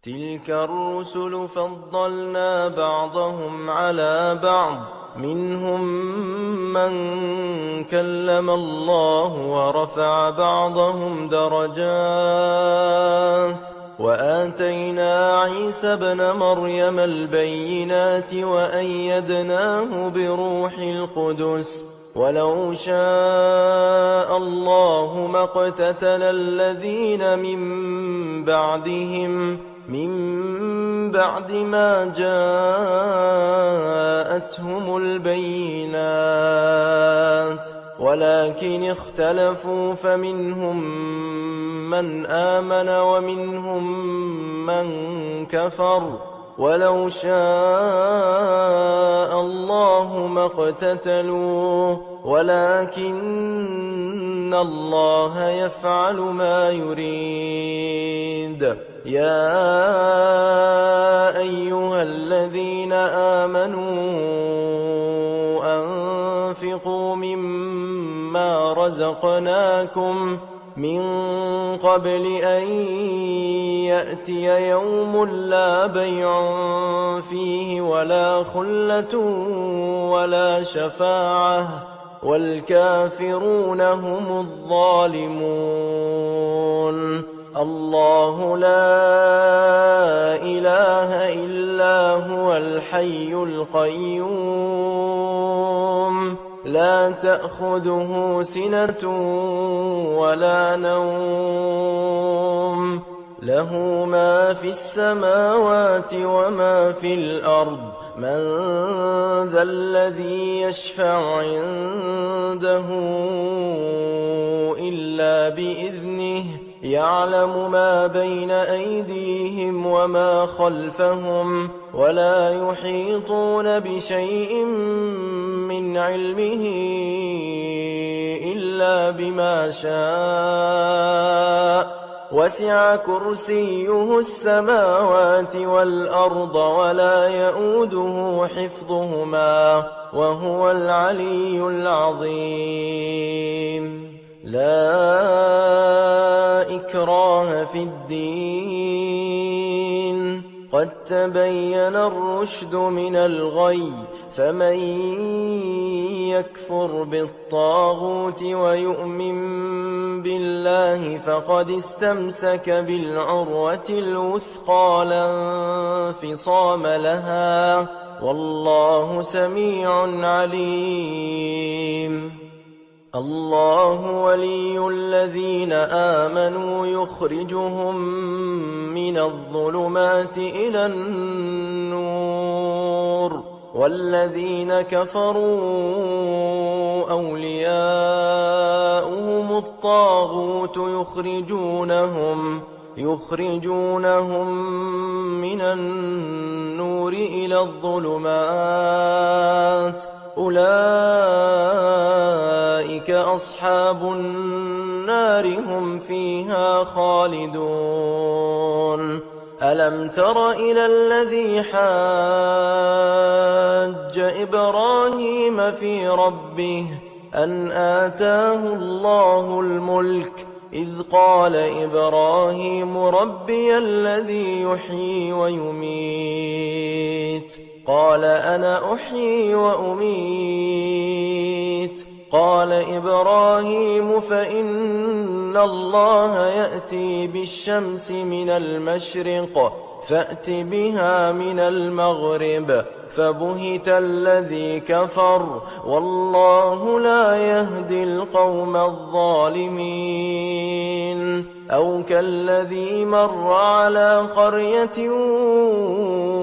تلك الرسل فضلنا بعضهم على بعض منهم من كلم الله ورفع بعضهم درجات وآتينا عيسى ابن مريم البينات وأيدناه بروح القدس ولو شاء الله ما اقتتل الذين من بعد ما جاءتهم البينات ولكن اختلفوا فمنهم من آمن ومنهم من كفر ولو شاء الله ما اقتتلوا ولكن الله يفعل ما يريد. يا أيها الذين آمنوا أنفقوا مما رزقناكم من قبل أن يأتي يوم لا بيع فيه ولا خلة ولا شفاعة والكافرون هم الظالمون. الله لا إله إلا هو الحي القيوم لا تأخذه سنة ولا نوم له ما في السماوات وما في الأرض من ذا الذي يشفع عنده إلا بإذنه يعلم ما بين أيديهم وما خلفهم ولا يحيطون بشيء من علمه إلا بما شاء وسع كرسيه السماوات والأرض ولا يؤوده حفظهما وهو العلي العظيم. لا إكراه في الدين قد تبين الرشد من الغي فمن يكفر بالطاغوت ويؤمن بالله فقد استمسك بالعروة الوثقى لا انفصام لها والله سميع عليم. الله ولي الذين آمنوا يخرجهم من الظلمات إلى النور والذين كفروا أولياؤهم الطاغوت يخرجونهم من النور إلى الظلمات أولئك أصحاب النار هم فيها خالدون. ألم تر إلى الذي حاج إبراهيم في ربه أن آتاه الله الملك إذ قال إبراهيم ربي الذي يحيي ويميت قال أنا أحيي وأميت قال إبراهيم فإن الله يأتي بالشمس من المشرق فأت بها من المغرب فبهت الذي كفر والله لا يهدي القوم الظالمين. أو كالذي مر على قرية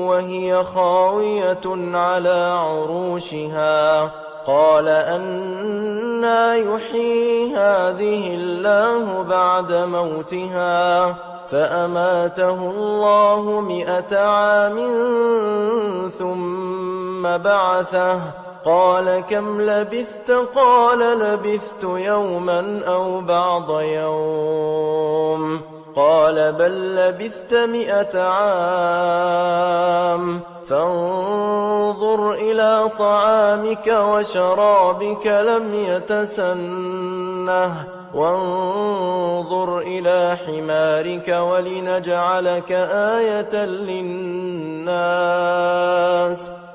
وهي خاوية على عروشها قال أنى يحيي هذه الله بعد موتها فأماته الله 100 عام ثم بعثه قال كم لبثت قال لبثت يوما أو بعض يوم قال بل لبثت 100 عام فانظر إلى طعامك وشرابك لم يتسنه وانظر إلى حمارك ولنجعلك آية للناس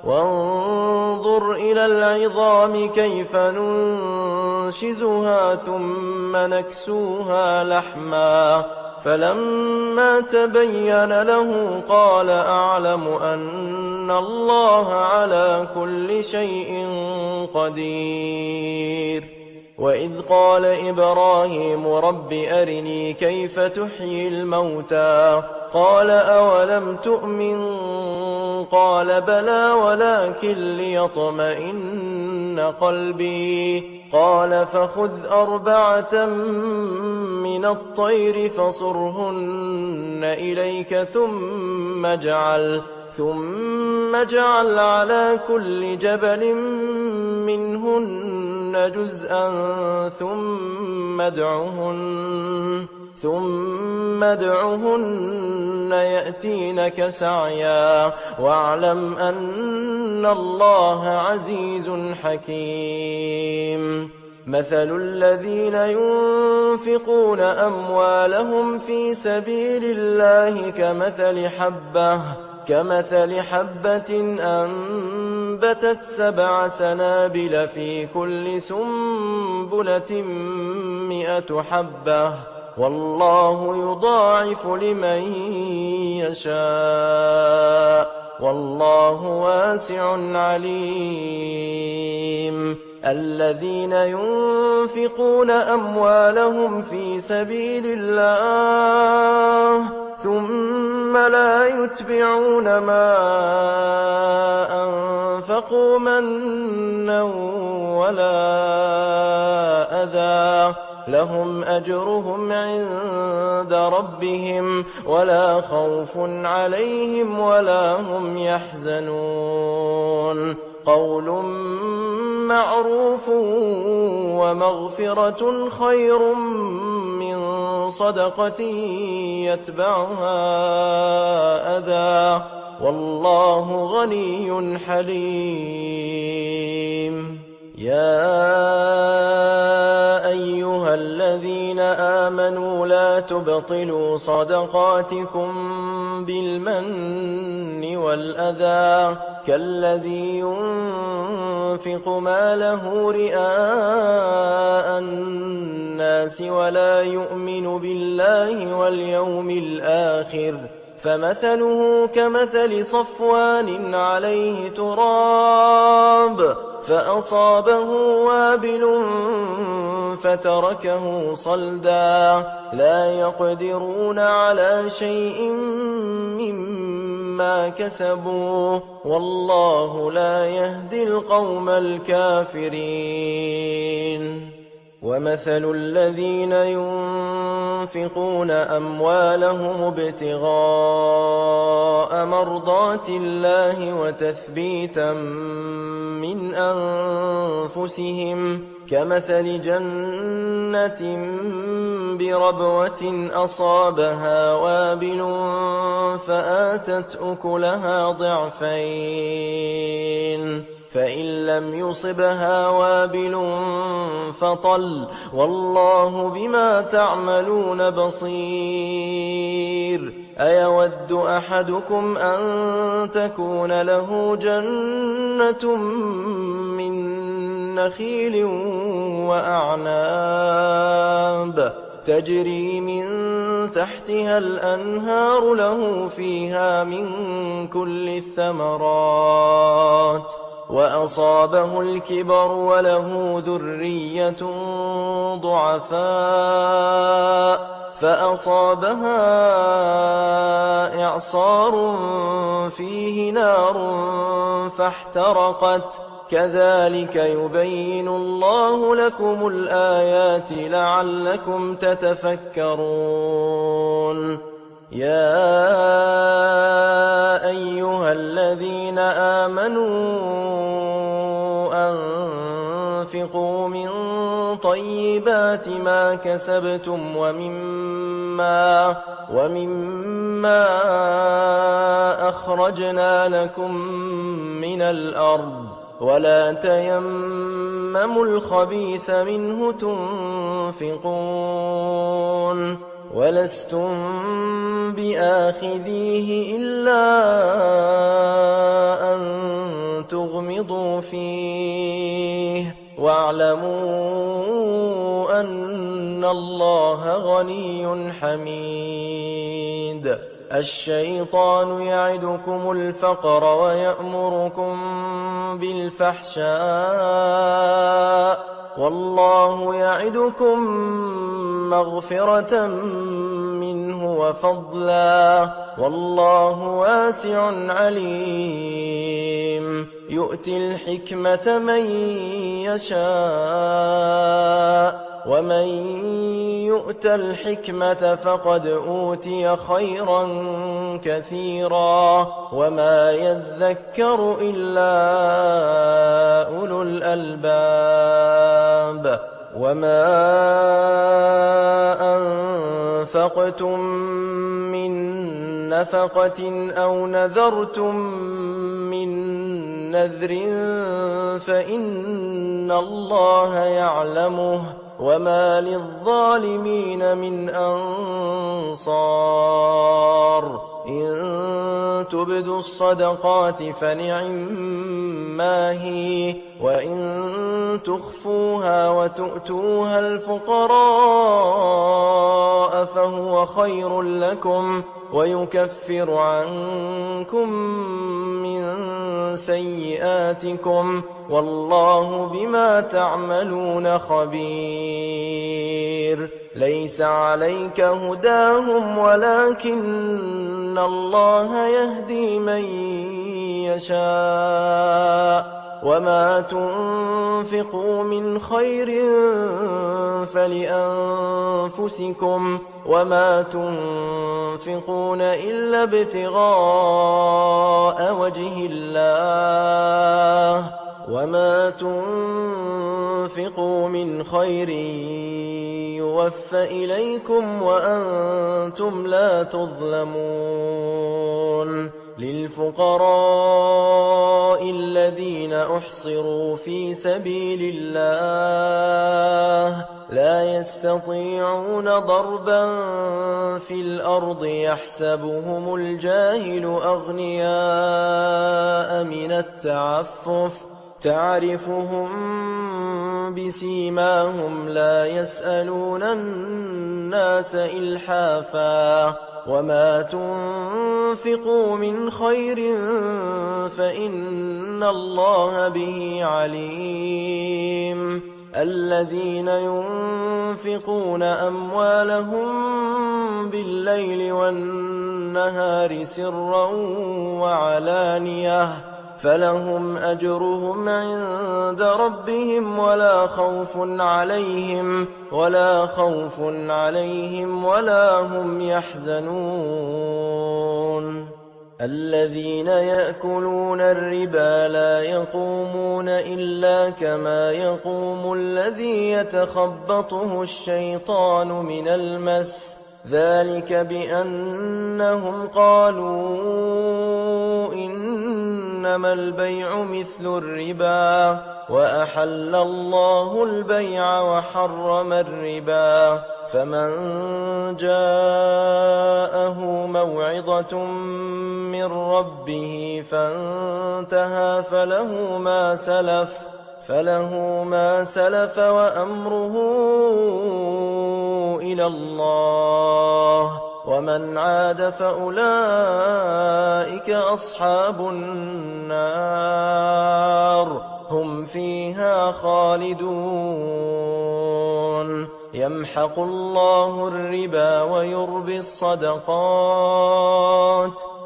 وانظر إلى العظام كيف ننشزها ثم نكسوها لحما فلما تبين له قال أعلم أن الله على كل شيء قدير وإذ قال إبراهيم رب أرني كيف تحيي الموتى قال أولم تؤمن قال بلى ولكن ليطمئن قلبي قال فخذ 4 من الطير فصرهن إليك ثم اجعل على كل جبل منهن جزءا ثم ادعهن يأتينك سعيا واعلم أن الله عزيز حكيم مثل الذين ينفقون أموالهم في سبيل الله كمثل حبة أنبتت 7 سنابل في كل سنبلة 100 حبة والله يضاعف لمن يشاء والله واسع عليم الذين ينفقون أموالهم في سبيل الله ثم لا يتبعون ما أنفقوا منا ولا أذى لهم أجرهم عند ربهم ولا خوف عليهم ولا هم يحزنون قول معروف ومغفرة خير من صدقة يتبعها أذى والله غني حليم يا أيها الذين آمنوا لا تبطلوا صدقاتكم بالمن والأذى كالذي ينفق ماله رئاء الناس ولا يؤمن بالله واليوم الآخر فمثله كمثل صفوان عليه تراب فأصابه وابل فتركه صلدا لا يقدرون على شيء مما كسبوا والله لا يهدي القوم الكافرين ومثل الذين ينفقون أموالهم ابتغاء مرضات الله وتثبيتا من أنفسهم كمثل جنة بربوة أصابها وابل فآتت أكلها ضعفين فإن لم يصبها وابل فطل والله بما تعملون بصير أيود أحدكم أن تكون له جنة من نخيل وأعناب تجري من تحتها الأنهار له فيها من كل الثمرات وأصابه الكبر وله ذرية ضعفاء فأصابها إعصار فيه نار فاحترقت كذلك يبين الله لكم الآيات لعلكم تتفكرون يا أيها الذين آمنوا أنفقوا من طيبات ما كسبتم ومما أخرجنا لكم من الأرض ولا تيمموا الخبيث منه تنفقون ولستم بآخذيه إلا أن تغمضوا فيه واعلموا أن الله غني حميد الشيطان يعدكم الفقر ويأمركم بالفحشاء والله يعدكم مغفرة منه وفضلا والله واسع عليم يؤتي الحكمة من يشاء ومن يؤت الحكمة فقد أوتي خيرا كثيرا وما يذكر إلا أولو الألباب وما أنفقتم من نفقة أو نذرتم من نذر فإن الله يعلمه وما للظالمين من أنصار إن تبدوا الصدقات فنعما هي وإن تخفوها وتؤتوها الفقراء فهو خير لكم ويكفر عنكم من سيئاتكم والله بما تعملون خبير ليس عليك هداهم ولكن الله يهدي من يشاء وما تنفقوا من خير فلأنفسكم وما تنفقون إلا ابتغاء وجه الله وما تنفقوا من خير يوفى إليكم وأنتم لا تظلمون للفقراء الذين أحصروا في سبيل الله لا يستطيعون ضربا في الأرض يحسبهم الجاهل أغنياء من التعفف تعرفهم بسيماهم لا يسألون الناس إلحافا وما تنفقوا من خير فإن الله به عليم الذين ينفقون أموالهم بالليل والنهار سرا وعلانية فلهم أجرهم عند ربهم ولا خوف عليهم ولا هم يحزنون الذين يأكلون الربا لا يقومون إلا كما يقوم الذي يتخبطه الشيطان من المس ذلك بأنهم قالوا إنما البيع مثل الربا وأحل الله البيع وحرم الربا فمن جاءه موعظة من ربه فانتهى فله ما سلف وأمره إلى الله ومن عاد فأولئك أصحاب النار هم فيها خالدون يمحق الله الربا ويربي الصدقات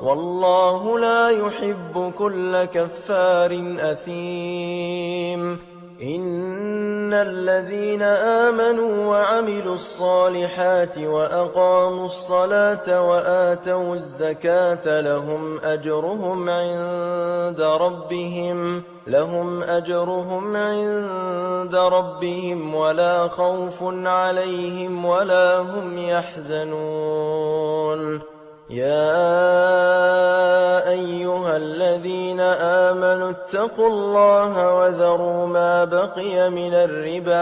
والله لا يحب كل كفار أثيم إن الذين آمنوا وعملوا الصالحات وأقاموا الصلاة وآتوا الزكاة لهم أجرهم عند ربهم ولا خوف عليهم ولا هم يحزنون يا أيها الذين آمنوا اتقوا الله وذروا ما بقي من الربا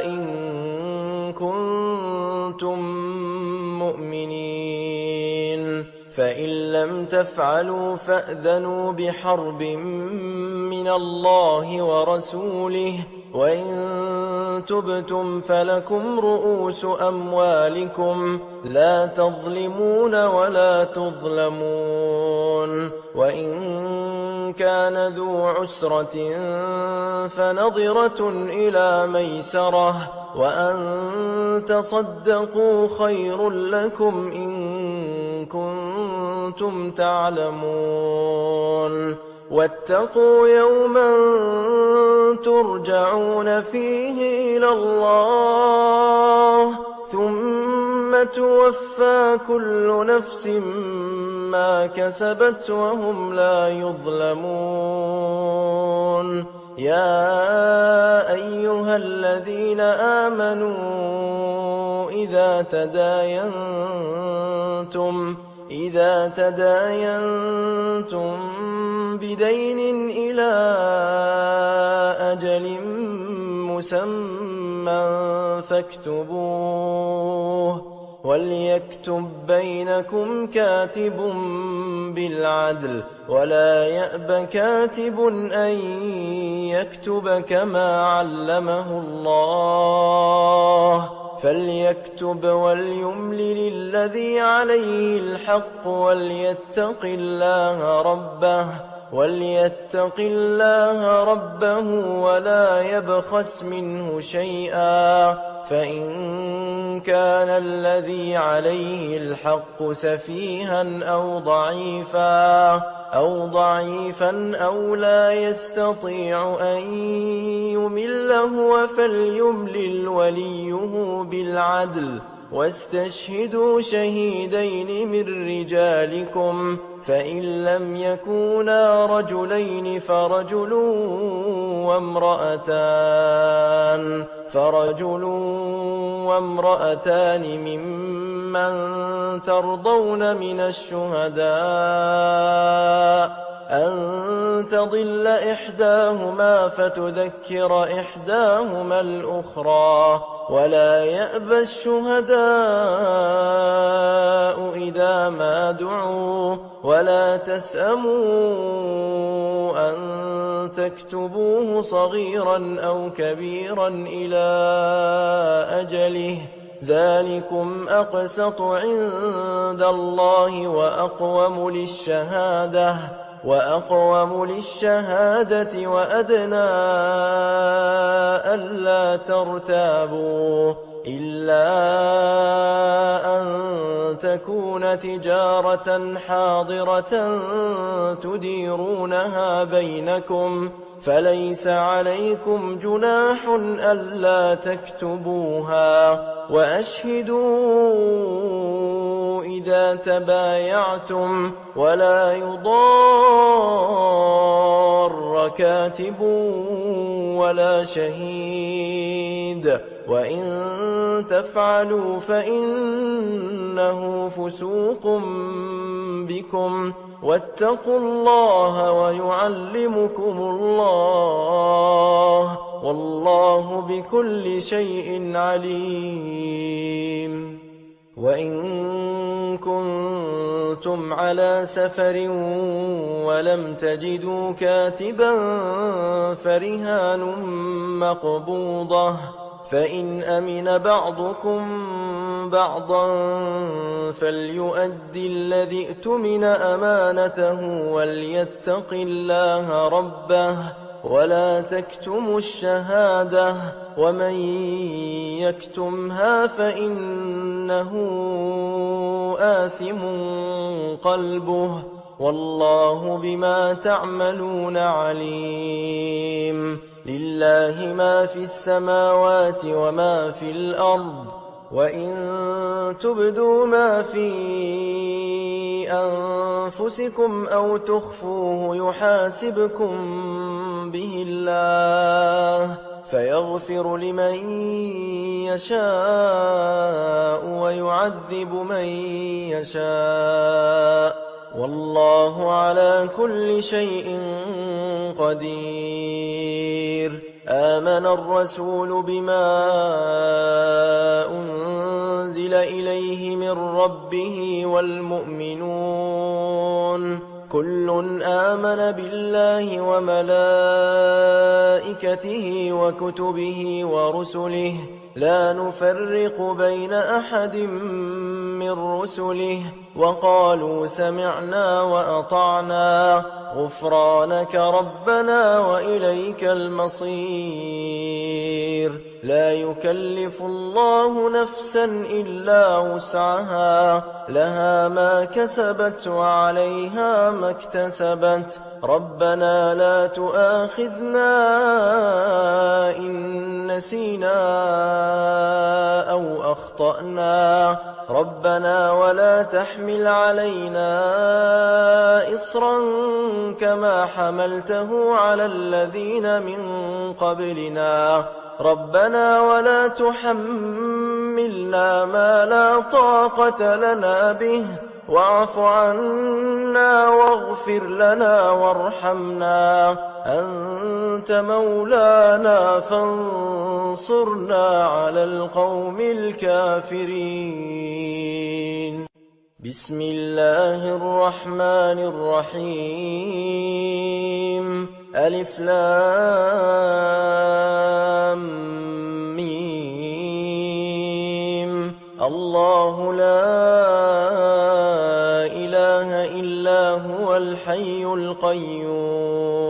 إن كنتم مؤمنين فإن لم تفعلوا فأذنوا بحرب من الله ورسوله وإن تبتم فلكم رؤوس أموالكم لا تظلمون ولا تظلمون وإن كان ذو عسرة فنظرة إلى ميسرة وأن تصدقوا خير لكم إن كنتم تعلمون واتقوا يوما ترجعون فيه إلى الله ثم توفى كل نفس ما كسبت وهم لا يظلمون يا أيها الذين آمنوا إذا تداينتم بدين إلى أجل مسمى فاكتبوه وليكتب بينكم كاتب بالعدل ولا يأب كاتب أن يكتب كما علمه الله فليكتب وليملل الذي عليه الحق وليتق الله ربه ولا يبخس منه شيئا فإن كان الذي عليه الحق سفيها أو ضعيفا أو لا يستطيع أن يمل هو فليملل وليه بالعدل واستشهدوا شهيدين من رجالكم فإن لم يكونا رجلين فرجل وامرأتان ممن ترضون من الشهداء أن تضل إحداهما فتذكر إحداهما الأخرى ولا يأبى الشهداء إذا ما دعوا ولا تسأموا أن تكتبوه صغيرا أو كبيرا إلى أجله ذلكم أقسط عند الله وأقوم للشهادة وأدنى ألا ترتابوا إلا أن تكون تجارة حاضرة تديرونها بينكم فليس عليكم جناح ألا تكتبوها وأشهدوا إذا تبايعتم ولا يضار كاتب ولا شهيد وإن تفعلوا فإنه فسوق بكم واتقوا الله ويعلمكم الله والله بكل شيء عليم وإن كنتم على سفر ولم تجدوا كاتبا فرهان مقبوضة فإن أمن بعضكم بعضا فليؤدي الذي اؤتمن أمانته وليتق الله ربه ولا تكتموا الشهادة ومن يكتمها فإنه آثم قلبه والله بما تعملون عليم لله ما في السماوات وما في الأرض وإن تبدوا ما في أنفسكم أو تخفوه يحاسبكم به الله فيغفر لمن يشاء ويعذب من يشاء والله على كل شيء قدير. آمن الرسول بما أنزل إليه من ربه والمؤمنون كل آمن بالله وملائكته وكتبه ورسله لا نفرق بين أحد من رسله وقالوا سمعنا وأطعنا غفرانك ربنا وإليك المصير. لا يكلف الله نفسا إلا وسعها لها ما كسبت وعليها ما اكتسبت ربنا لا تؤاخذنا إن نسينا أو أخطأنا ربنا ولا تحمل علينا إصرا كما حملته على الذين من قبلنا ربنا ولا تحملنا ما لا طاقة لنا به واعف عنا واغفر لنا وارحمنا أنت مولانا فانصرنا على القوم الكافرين. بسم الله الرحمن الرحيم. ألف لام ميم. الله لا إله إلا هو الحي القيوم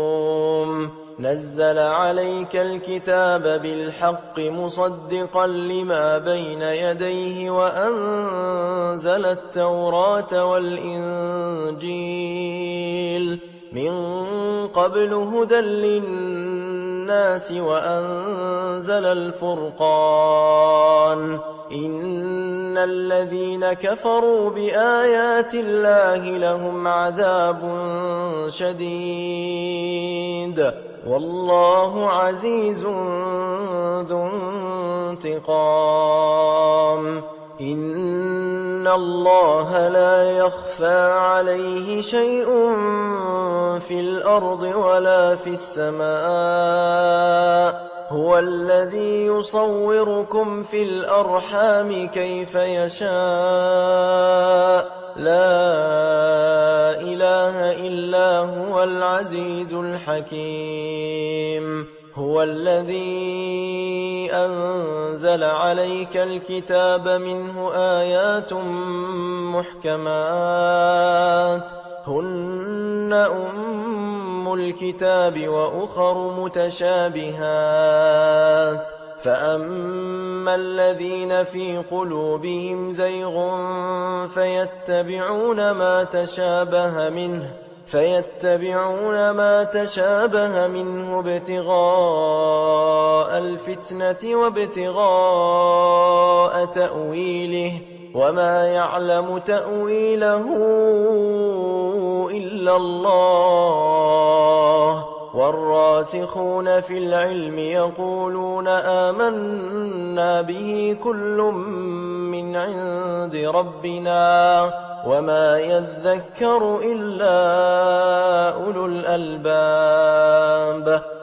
نزل عليك الكتاب بالحق مصدقا لما بين يديه وأنزل التوراة والإنجيل من قبل هدى للناس وأنزل الفرقان إن الذين كفروا بآيات الله لهم عذاب شديد والله عزيز ذو انتقام. إن الله لا يخفى عليه شيء في الأرض ولا في السماء هو الذي يصوركم في الأرحام كيف يشاء لا إله إلا هو العزيز الحكيم. هو الذي أنزل عليك الكتاب منه آيات محكمات هن أم الكتاب وأخر متشابهات فأما الذين في قلوبهم زيغ فيتبعون ما تشابه منه ابتغاء الفتنة وابتغاء تأويله وما يعلم تأويله إلا الله والراسخون في العلم يقولون آمنا به كل من عند ربنا وما يذكر إلا أولو الألباب.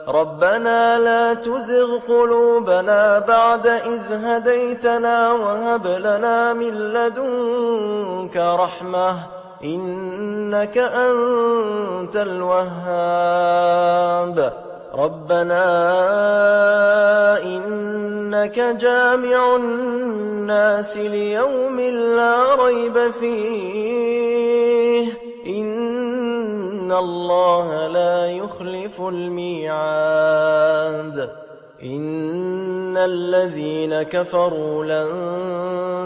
ربنا لا تزغ قلوبنا بعد إذ هديتنا وهب لنا من لدنك رحمة إنك أنت الوهاب. ربنا إنك جامع الناس ليوم لا ريب فيه إن الله لا يخلف الميعاد. إن الذين كفروا لن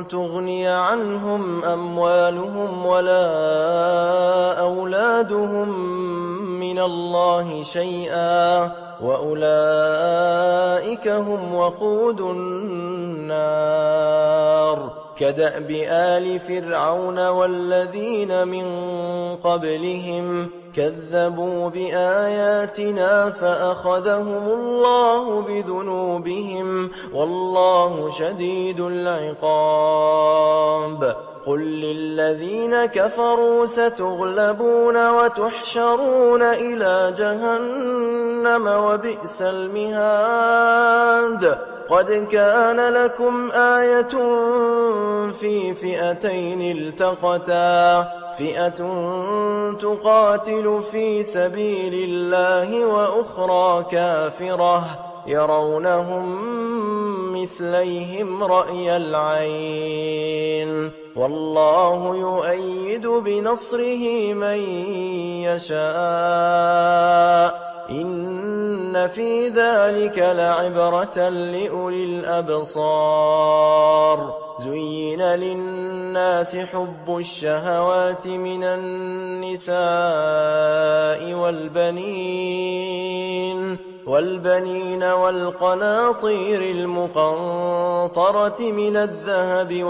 تغني عنهم أموالهم ولا أولادهم من الله شيئا وأولئك هم وقود النار. كدأب آل فرعون والذين من قبلهم كذبوا بآياتنا فأخذهم الله بذنوبهم والله شديد العقاب قل للذين كفروا ستغلبون وتحشرون إلى جهنم وبئس المهاد قد كان لكم آية في فئتين التقتا فئة تقاتل في سبيل الله وأخرى كافرة يرونهم مثليهم رأي العين والله يؤيد بنصره من يشاء إن في ذلك لعبرة لأولي الأبصار زين للناس حب الشهوات من النساء والبنين والقناطير المقنطرة من الذهب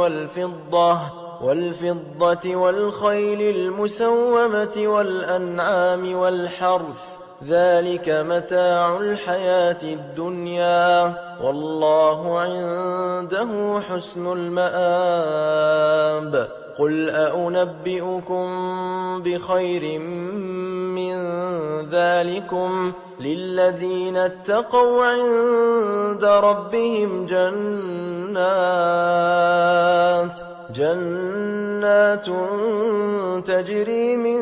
والفضة والخيل المسومة والأنعام والحرث ذلك متاع الحياة الدنيا والله عنده حسن المآب قل أنبئكم بخير من ذلكم للذين اتقوا عند ربهم جنات تجري من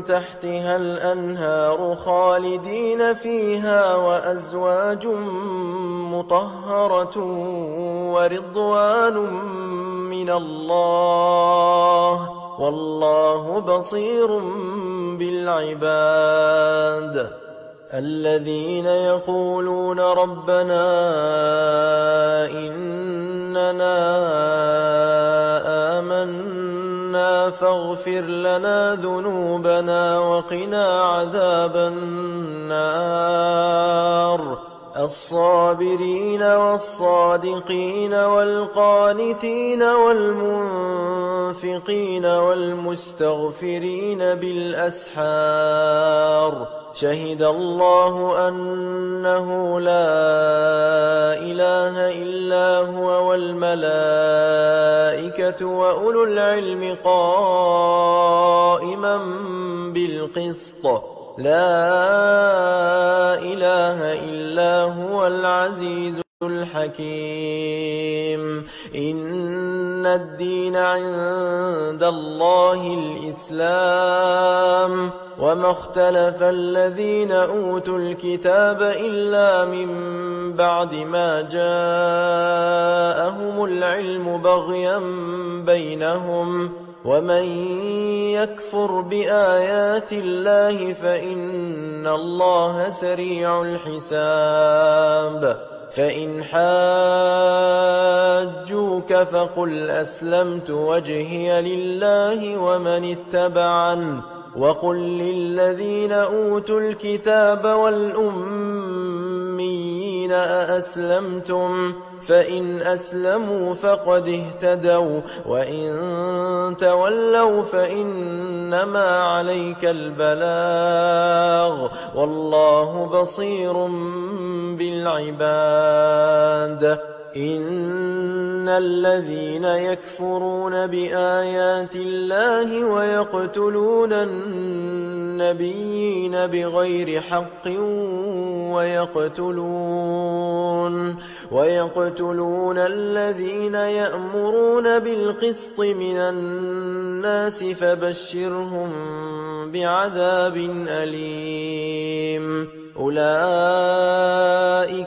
تحتها الأنهار خالدين فيها وأزواج مطهرة ورضوان من الله والله بصير بالعباد الذين يقولون ربنا إننا آمنا فاغفر لنا ذنوبنا وقنا عذاب النار الصابرين والصادقين والقانتين والمنفقين والمستغفرين بالأسحار شهد الله أنه لا إله إلا هو والملائكة وأولو العلم قائما بالقسط لا إله إلا هو العزيز الحكيم إن الدين عند الله الإسلام وما اختلف الذين أوتوا الكتاب إلا من بعد ما جاءهم العلم بغيا بينهم ومن يكفر بآيات الله فإن الله سريع الحساب فإن حاجوك فقل أسلمت وجهي لله ومن اتبعن وقل للذين أوتوا الكتاب والأميين أأسلمتم فإن أسلموا فقد اهتدوا وإن تولوا فإنما عليك البلاغ والله بصير بالعباد إن الذين يكفرون بآيات الله ويقتلون النبيين بغير حق ويقتلون الذين يأمرون بالقسط من الناس فبشرهم بعذاب أليم أولئك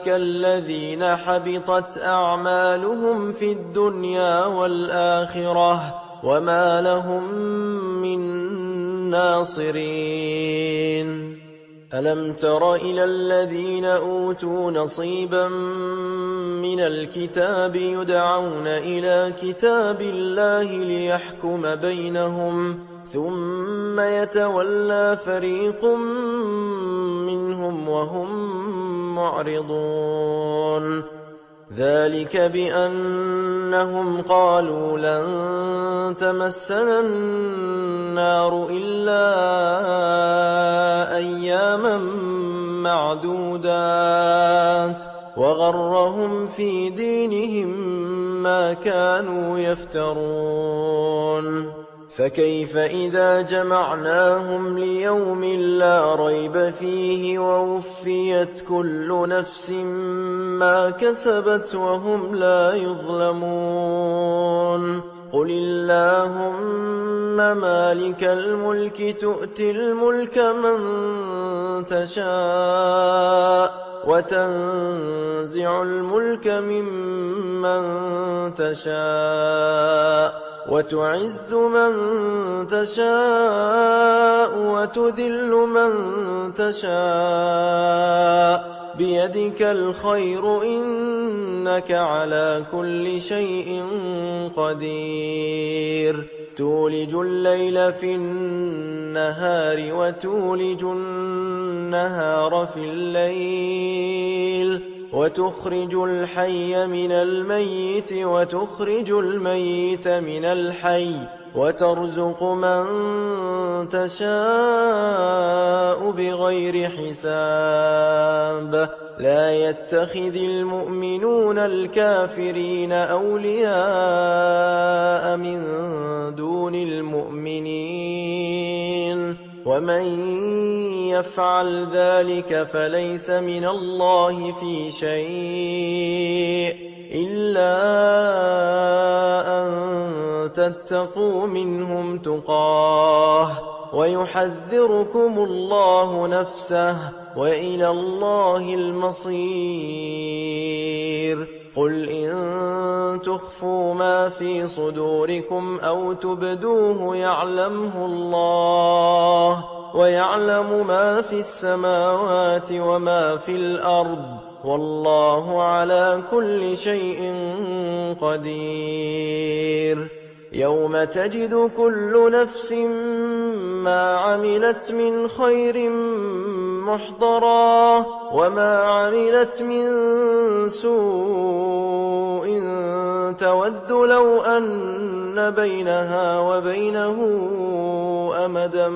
الذين حبطت أعمالهم في الدنيا والآخرة وما لهم من ناصرين ألم تر إلى الذين أوتوا نصيبا من الكتاب يدعون إلى كتاب الله ليحكم بينهم ثم يتولى فريق منهم وهم معرضون ذلك بأنهم قالوا لن تمسنا النار إلا أياما معدودات وغرهم في دينهم ما كانوا يفترون فكيف إذا جمعناهم ليوم لا ريب فيه ووفيت كل نفس ما كسبت وهم لا يظلمون قل اللهم مالك الملك تؤتي الملك من تشاء وتنزع الملك ممن تشاء وتعز من تشاء وتذل من تشاء بيدك الخير إنك على كل شيء قدير تولج الليل في النهار وتولج النهار في الليل وتخرج الحي من الميت وتخرج الميت من الحي وترزق من تشاء بغير حساب لا يتخذ المؤمنون الكافرين أولياء من دون المؤمنين ومن يفعل ذلك فليس من الله في شيء إلا أن تتقوا منهم تقاه ويحذركم الله نفسه وإلى الله المصير قل إن تخفوا ما في صدوركم أو تبدوه يعلمه الله ويعلم ما في السماوات وما في الأرض والله على كل شيء قدير يوم تجد كل نفس ما عملت من خير محضرا وما عملت من سوء تود لو أن بينها وبينه أمدا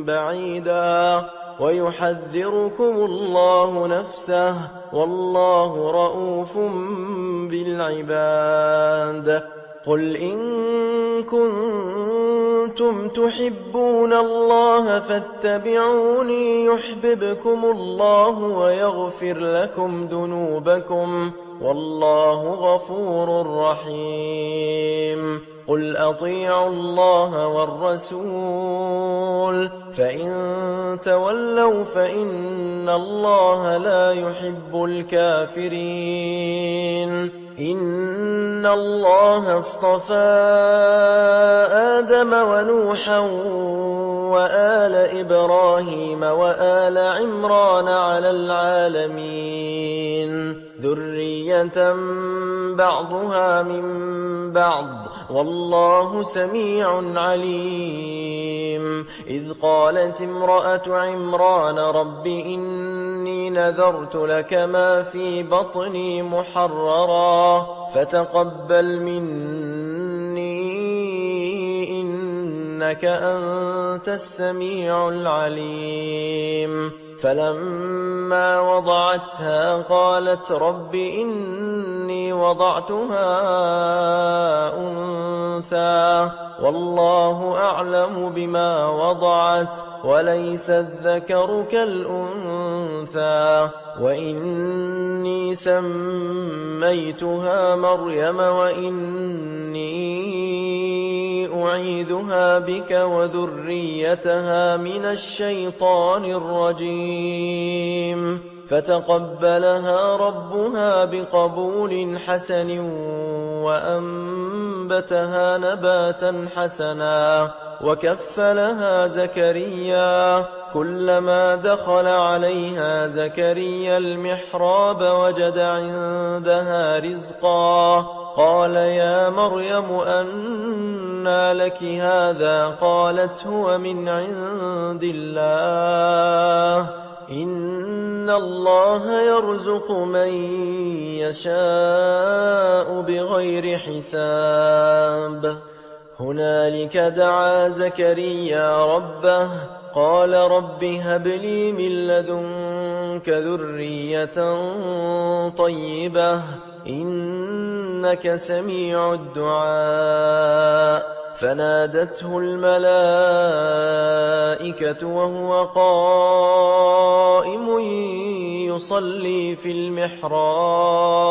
بعيدا ويحذركم الله نفسه والله رؤوف بالعباد قل إن كنتم تحبون الله فاتبعوني يحببكم الله ويغفر لكم ذنوبكم والله غفور رحيم قل أطيعوا الله والرسول فإن تولوا فإن الله لا يحب الكافرين إن الله اصطفى آدم ونوحا وآل إبراهيم وآل عمران على العالمين ذرية بعضها من بعض والله سميع عليم إذ قالت امرأة عمران رب إني نذرت لك ما في بطني محررا فتقبل مني إنك أنت السميع العليم فلما وضعتها قالت رب إني وضعتها أنثى والله أعلم بما وضعت وليس الذكر كالأنثى وإني سميتها مريم وإني أعيذها بك وذريتها من الشيطان الرجيم فتقبلها ربها بقبول حسن وأنبتها نباتا حسنا وكفلها زكريا كلما دخل عليها زكريا المحراب وجد عندها رزقا قال يا مريم أنى لك هذا قالت هو من عند الله إن الله يرزق من يشاء بغير حساب هنالك دعا زكريا ربه قال رب هب لي من لدنك ذرية طيبة إنك سميع الدعاء فنادته الملائكة وهو قائم يصلي في المحراب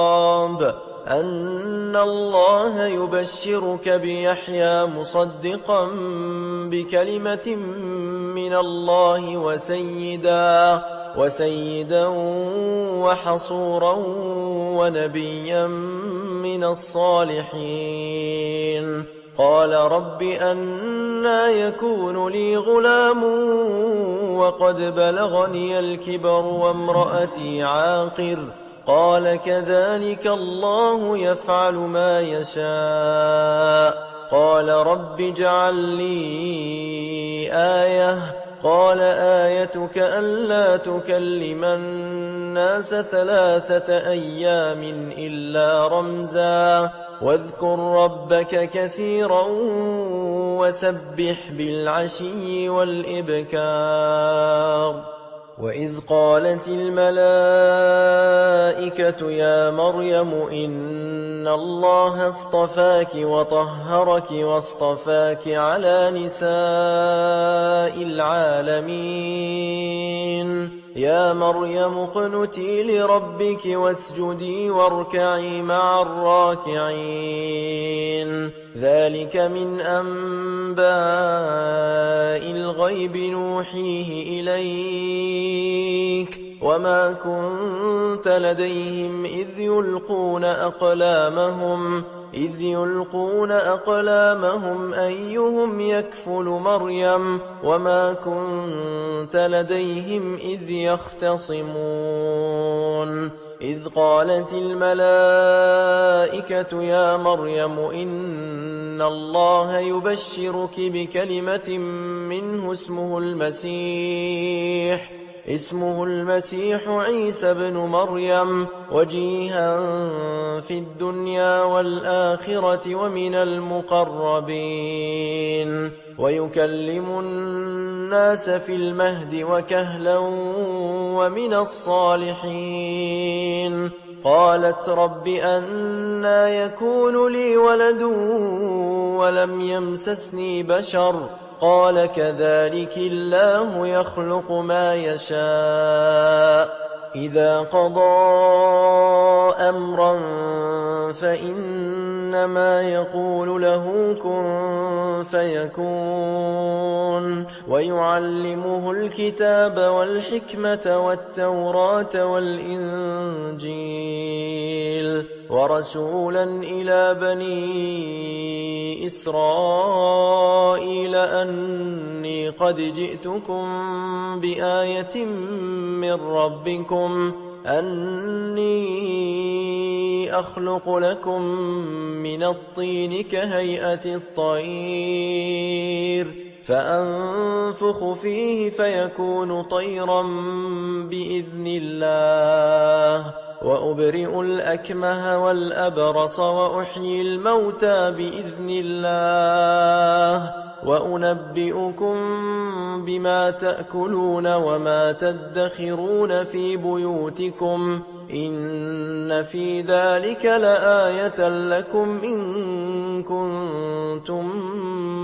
أن الله يبشرك بيحيى مصدقا بكلمة من الله وسيدا وحصورا ونبيا من الصالحين قال رب أنى يكون لي غلام وقد بلغني الكبر وامرأتي عاقر قال كذلك الله يفعل ما يشاء قال رب اجعل لي آية قال آيتك ألا تكلم الناس 3 أيام إلا رمزا واذكر ربك كثيرا وسبح بالعشي والإبكار وإذ قالت الملائكة يا مريم إن الله اصطفاك وطهرك واصطفاك على نساء العالمين يا مريم اقنتي لربك واسجدي واركعي مع الراكعين ذلك من أنباء الغيب نوحيه إليك وما كنت لديهم إذ يلقون أقلامهم أيهم يكفل مريم وما كنت لديهم إذ يختصمون إذ قالت الملائكة يا مريم إن الله يبشرك بكلمة منه اسمه المسيح عيسى بن مريم وجيها في الدنيا والآخرة ومن المقربين ويكلم الناس في المهد وكهلا ومن الصالحين قالت رب أنى يكون لي ولد ولم يمسسني بشر قال كذلك الله يخلق ما يشاء إذا قضى أمرا فإنما يقول له كن فيكون ويعلمه الكتاب والحكمة والتوراة والإنجيل ورسولا إلى بني إسرائيل أني قد جئتكم بآية من ربكم أني أخلق لكم من الطين كهيئة الطير فأنفخ فيه فيكون طيرا بإذن الله وأبرئ الأكمه والأبرص وأحيي الموتى بإذن الله وأنبئكم بما تأكلون وما تدخرون في بيوتكم إن في ذلك لآية لكم إن كنتم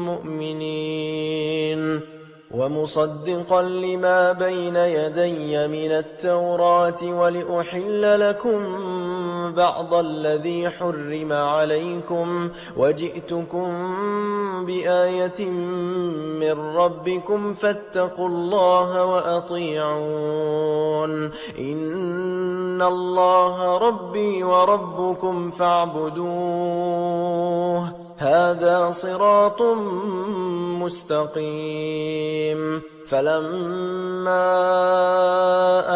مؤمنين ومصدقا لما بين يدي من التوراة ولأحل لكم بعض الذي حرم عليكم وجئتكم بآية من ربكم فاتقوا الله وأطيعون إن الله ربي وربكم فاعبدوه هذا صراط مستقيم فلما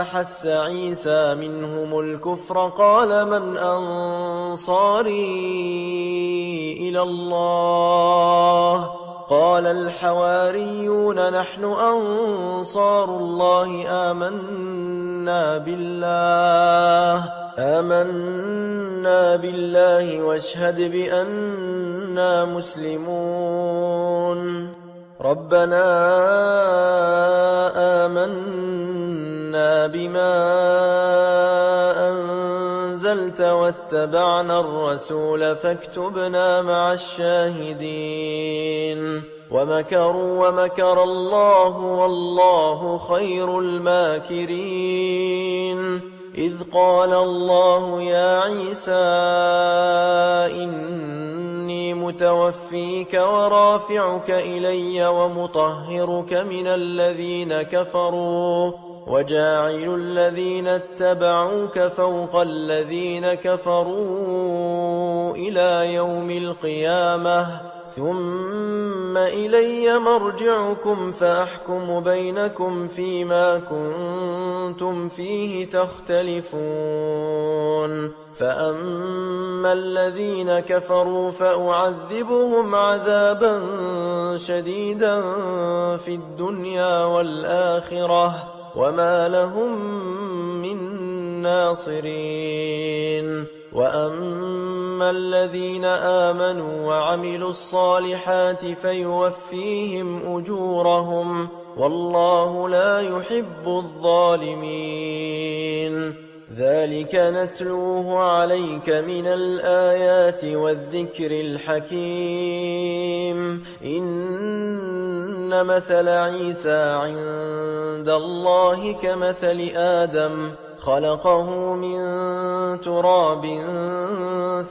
أحس عيسى منهم الكفر قال من أنصاري إلى الله قال الحواريون نحن أنصار الله آمنا بالله واشهد بأننا مسلمون ربنا آمنا بما أنزلت واتبعنا الرسول فاكتبنا مع الشاهدين ومكروا ومكر الله والله خير الماكرين إذ قال الله يا عيسى إني متوفيك ورافعك إلي ومطهرك من الذين كفروا وجاعل الذين اتبعوك فوق الذين كفروا إلى يوم القيامة ثم إلي مرجعكم فأحكم بينكم فيما كنتم فيه تختلفون فأما الذين كفروا فأعذبهم عذابا شديدا في الدنيا والآخرة وما لهم من ناصرين وأما الذين آمنوا وعملوا الصالحات فيوفيهم أجورهم والله لا يحب الظالمين ذلك نتلوه عليك من الآيات والذكر الحكيم إن مثل عيسى عند الله كمثل آدم خلقه من تراب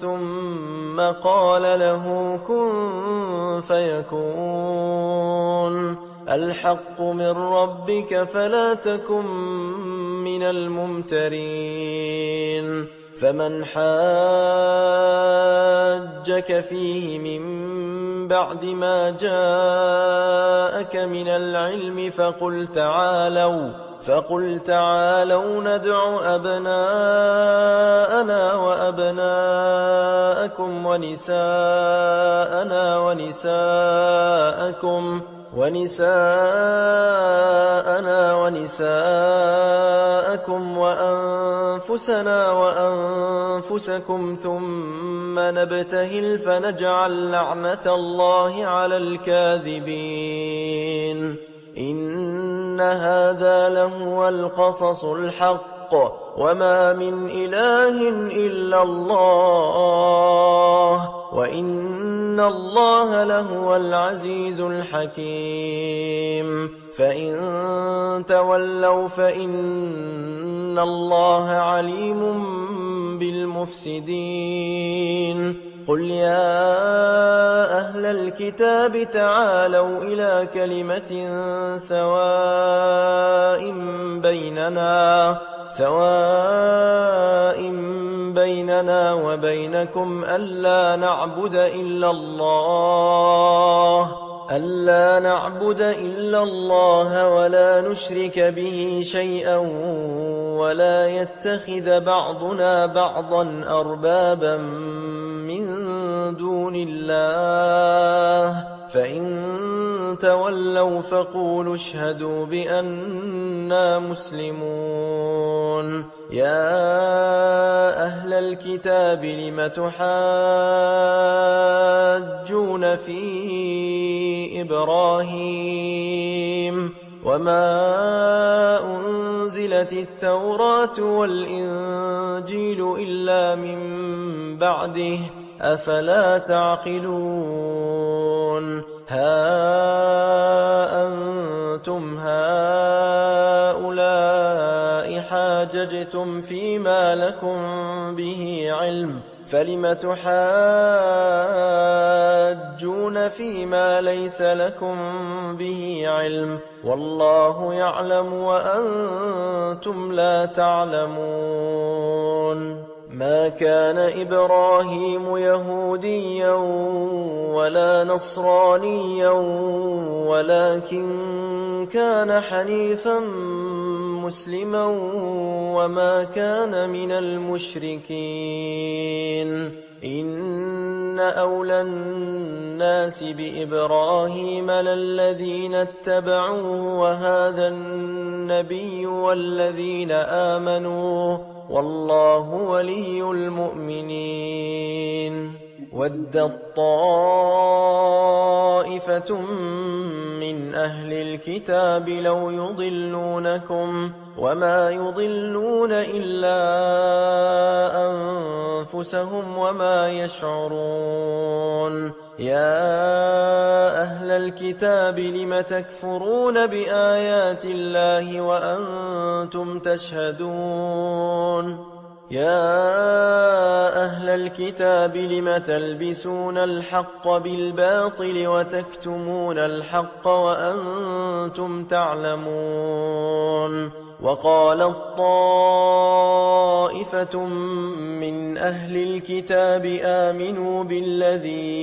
ثم قال له كن فيكون الحق من ربك فلا تكن من الممترين فمن حاجك فيه من بعد ما جاءك من العلم فقل تعالوا ندع أبناءنا وأبناءكم ونساءنا ونساءكم وأنفسنا وأنفسكم ثم نبتهل فنجعل لعنة الله على الكاذبين إن هذا لهو القصص الحق وما من إله إلا الله وإن الله لهو العزيز الحكيم فإن تولوا فإن الله عليم بالمفسدين قل يا أهل الكتاب تعالوا إلى كلمة سواء بيننا وبينكم ألا نعبد إلا الله ولا نشرك به شيئا ولا يتخذ بعضنا بعضا أربابا من دون الله فإن تولوا فقولوا اشهدوا بأننا مسلمون يا أهل الكتاب لم تحاجون في إبراهيم وما أنزلت التوراة والإنجيل إلا من بعده أفلا تعقلون ها أنتم هؤلاء حاججتم فيما لكم به علم فلم تحاجون فيما ليس لكم به علم والله يعلم وأنتم لا تعلمون ما كان إبراهيم يهوديا ولا نصرانيا ولكن كان حنيفا مسلما وما كان من المشركين إن أولى الناس بإبراهيم للذين اتبعوه وهذا النبي والذين آمنوا والله ولي المؤمنين ودت طائفة من أهل الكتاب لو يضلونكم وما يضلون إلا أنفسهم وما يشعرون يا أهل الكتاب لم تكفرون بآيات الله وأنتم تشهدون يا أهل الكتاب لم تلبسون الحق بالباطل وتكتمون الحق وأنتم تعلمون وقالت طائفة من أهل الكتاب آمنوا بالذي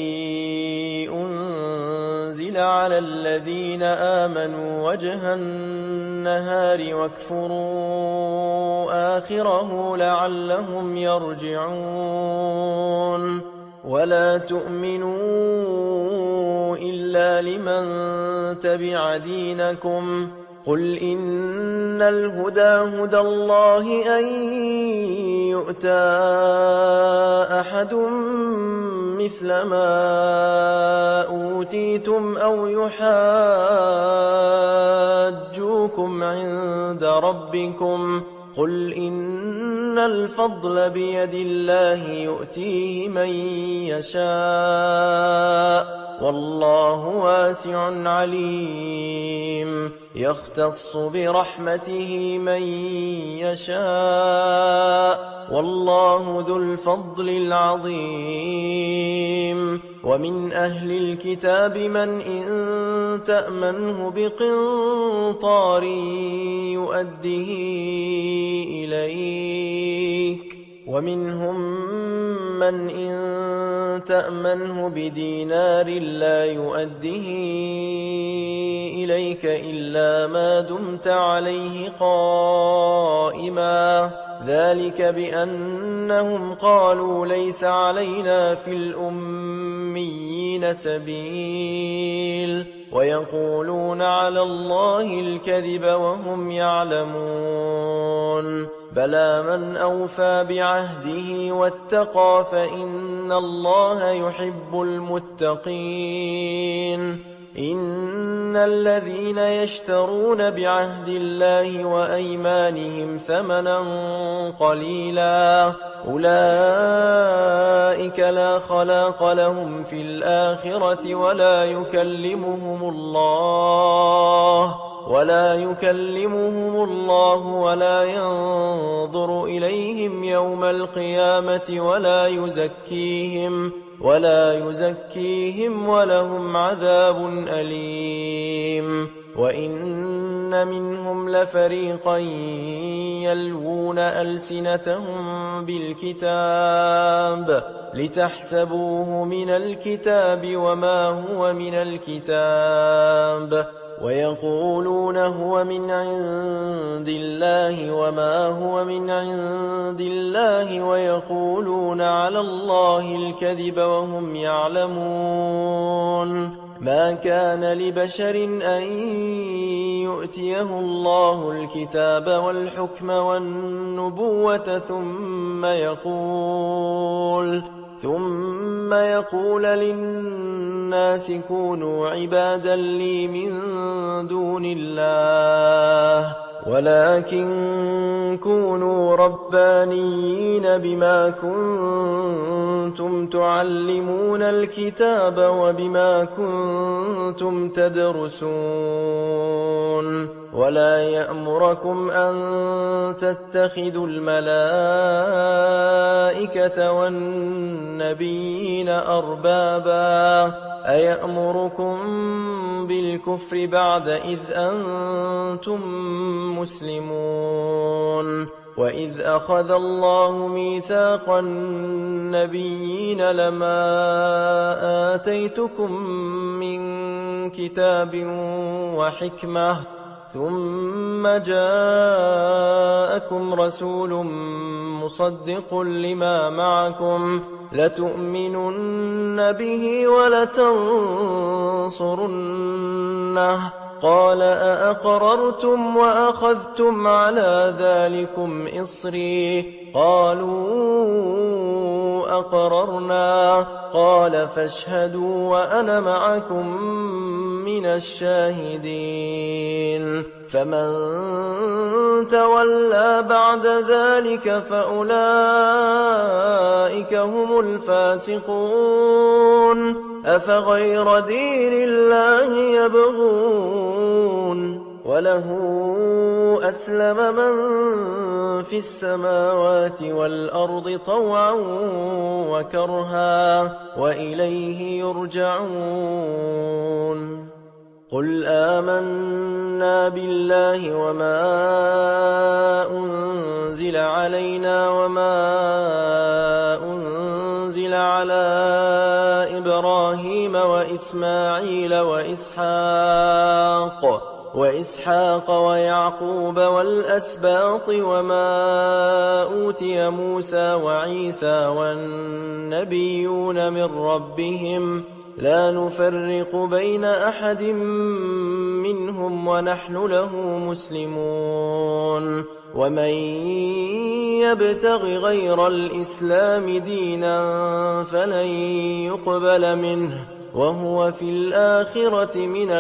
أنزل على الذين آمنوا وجه النهار واكفروا آخره لعلهم يرجعون ولا تؤمنوا إلا لمن تبع دينكم قل إن الهدى هدى الله أن يؤتى أحد مثل ما أوتيتم أو يحاجوكم عند ربكم قل إن الفضل بيد الله يؤتيه من يشاء والله واسع عليم يختص برحمته من يشاء والله ذو الفضل العظيم ومن أهل الكتاب من إن تأمنه بقنطار يؤده إليك ومنهم من إن تأمنه بدينار لا يؤده إليك إلا ما دمت عليه قائما ذلك بأنهم قالوا ليس علينا في الأميين سبيل ويقولون على الله الكذب وهم يعلمون بلى من أوفى بعهده واتقى فإن الله يحب المتقين إن الذين يشترون بعهد الله وأيمانهم ثمنا قليلا أولئك لا خلاق لهم في الآخرة ولا يكلمهم الله ولا ينظر إليهم يوم القيامة ولا يزكيهم ولهم عذاب أليم وإن منهم لفريقا يلوون ألسنتهم بالكتاب لتحسبوه من الكتاب وما هو من الكتاب ويقولون هو من عند الله وما هو من عند الله ويقولون على الله الكذب وهم يعلمون ما كان لبشر أن يؤتيه الله الكتاب والحكم والنبوة ثم يقول للناس كونوا عبادا لي من دون الله ولكن كونوا ربانيين بما كنتم تعلمون الكتاب وبما كنتم تدرسون ولا يأمركم أن تتخذوا الملائكة والنبيين أربابا أيأمركم بالكفر بعد إذ أنتم مسلمون وإذ أخذ الله ميثاق النبيين لما آتيتكم من كتاب وحكمة ثم جاءكم رسول مصدق لما معكم لتؤمنن به ولتنصرنه قال أأقررتم وأخذتم على ذلكم إصري قالوا أقررنا قال فاشهدوا وأنا معكم من الشاهدين فمن تولى بعد ذلك فأولئك هم الفاسقون أفغير دين الله يبغون وله أسلم من في السماوات والأرض طوعا وكرها وإليه يرجعون قل آمنا بالله وما أنزل علينا وما أنزل على إبراهيم وإسماعيل وإسحاق ويعقوب والأسباط وما أوتي موسى وعيسى والنبيون من ربهم لا نفرق بين أحد منهم ونحن له مسلمون ومن يبتغ غير الإسلام دينا فلن يقبل منه وهو في الآخرة من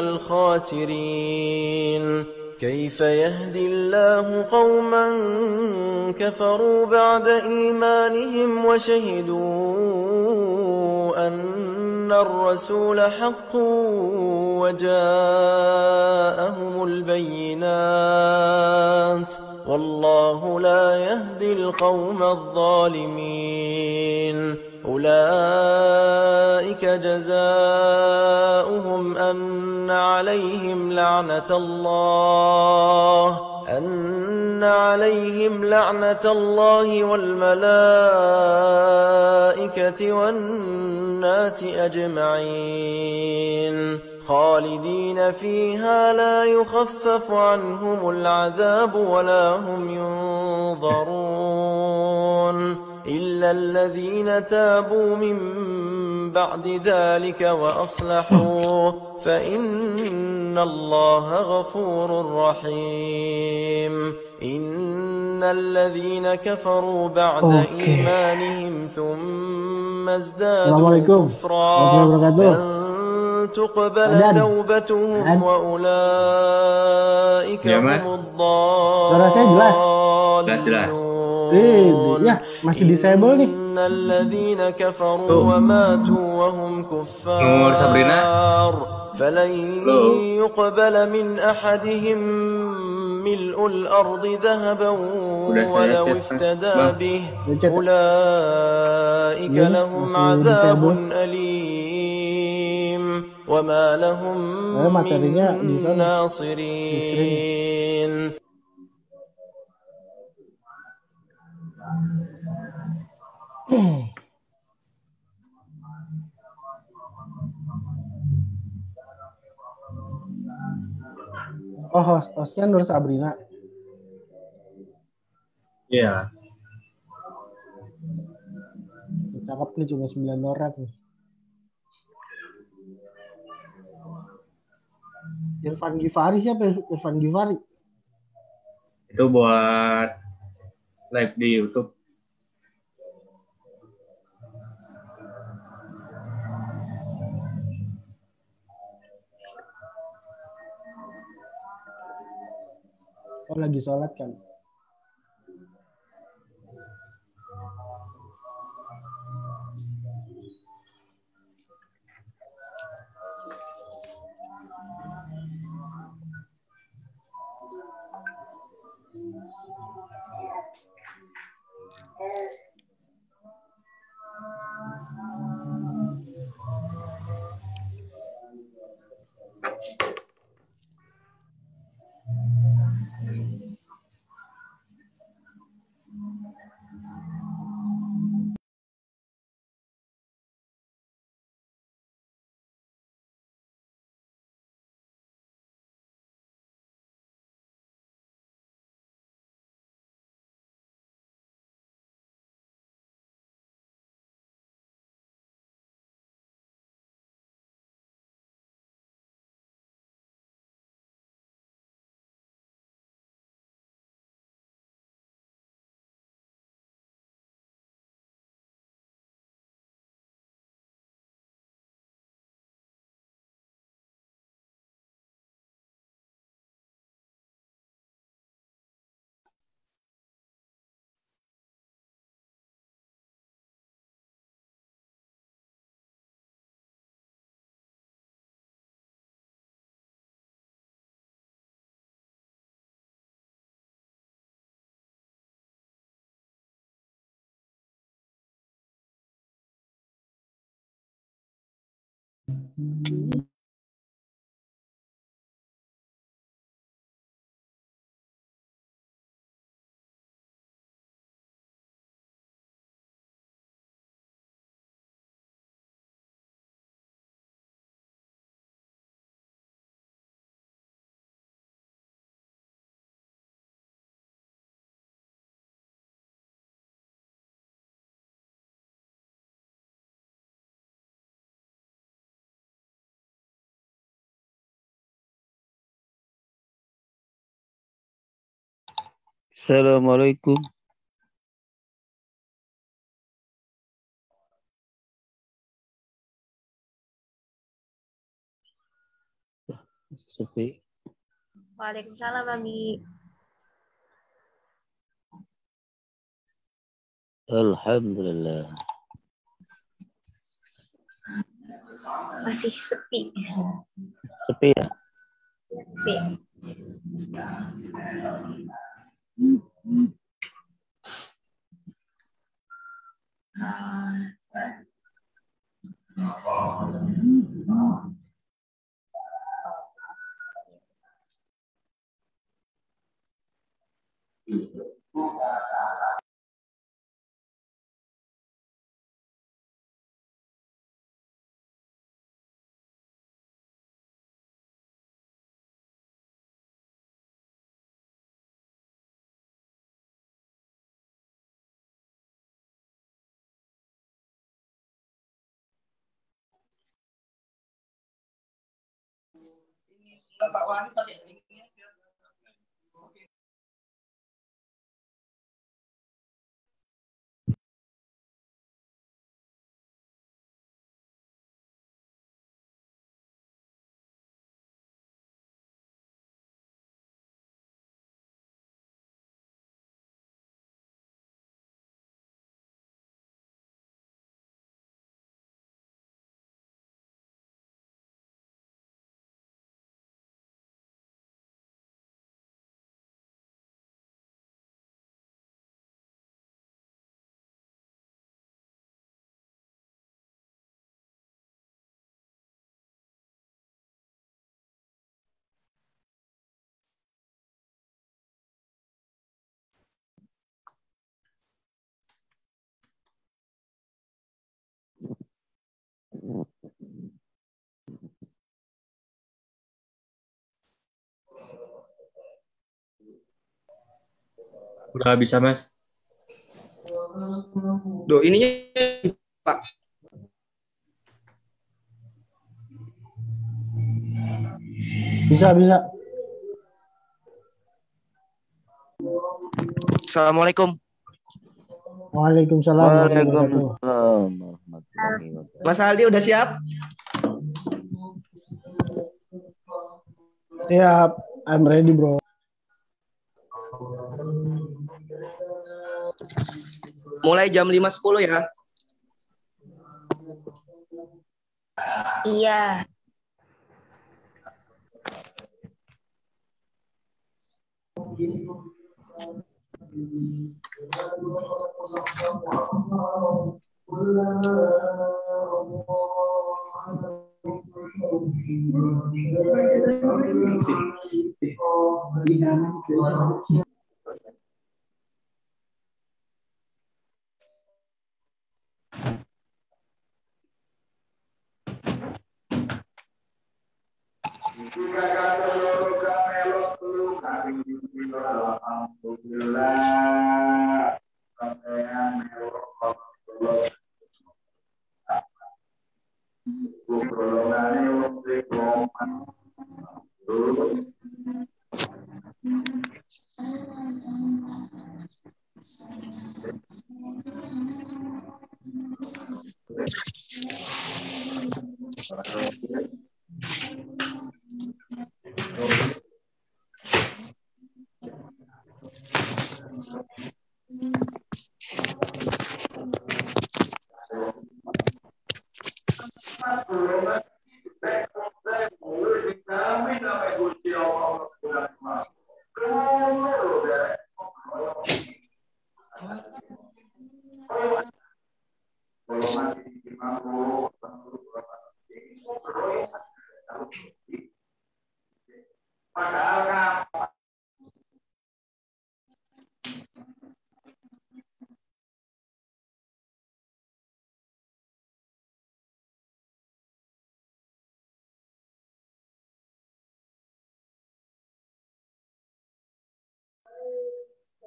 الخاسرين كيف يهدي الله قوما كفروا بعد إيمانهم وشهدوا أن الرسول حق وجاءهم البينات والله لا يهدي القوم الظالمين أولئك جزاؤهم أن عليهم لعنة الله والملائكة والناس أجمعين خالدين فيها لا يخفف عنهم العذاب ولا هم ينظرون إلا الذين تابوا من بعد ذلك وأصلحوا فإن الله غفور رحيم إن الذين كفروا بعد إيمانهم ثم ازدادوا كفرا لن تقبل توبتهم وأولئك هم الضالون ya masih disable nih. الذين كفروا وماتوا وهم كفار فلن يقبل من أحدهم ملء الأرض ذهبا ولو افتدى به أولئك لهم عذاب أليم وما لهم من ناصرين. Oh, hostnya Nur Sabrina. Iya. Cakep nih, cuma 9 orang nih. Irfan Gifari siapa? Irfan Gifari. Itu buat live di YouTube. Oh, lagi sholat kan? Assalamualaikum. Sepi. Waalaikumsalam, Mami. Alhamdulillah. Masih sepi. Sepi ya? Sepi. Udah bisa, Mas. Duh, ininya Pak. Bisa. Assalamualaikum. Waalaikumsalam warahmatullahi wabarakatuh. Waalaikumsalam warahmatullahi wabarakatuh. Mas Aldi udah siap? Siap. I'm ready, bro. Mulai jam 5.10 ya. Iya.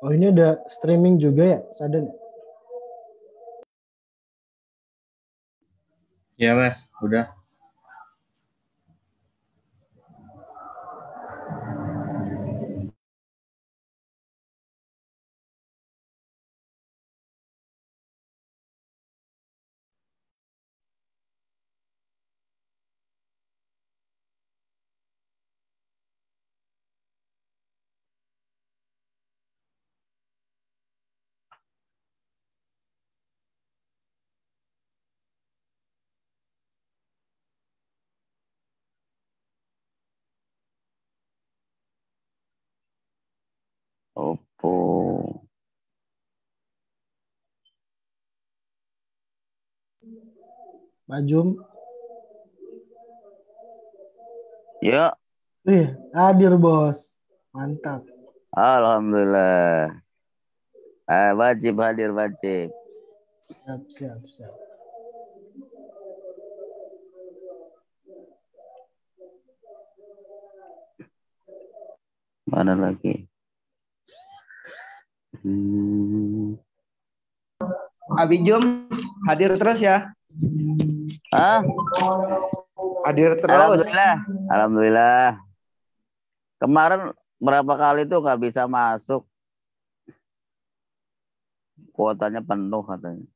Oh, ini udah streaming juga ya, Saden? Ya Mas, udah. Oppo. Pak Jum. Ya, Hadir bos. Mantap. alhamdulillah. Wajib hadir, wajib. Siap. Mana lagi? Abi Jum, hadir terus ya. Hadir terus. Alhamdulillah. Kemarin berapa kali tuh nggak bisa masuk. Kuotanya penuh katanya.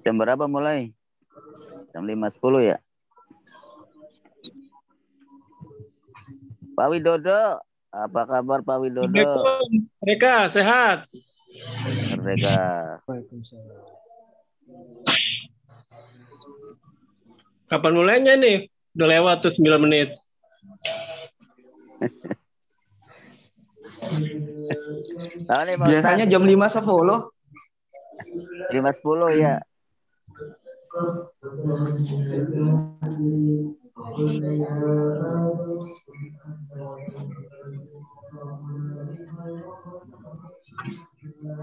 Jam berapa mulai? Jam 5.10 ya? Pak Widodo, apa kabar Pak Widodo? Mereka sehat. Merdeka. Waalaikumsalam. Kapan mulainya nih? Udah lewat tuh 9 menit. Biasanya jam 5.10. 5.10 ya.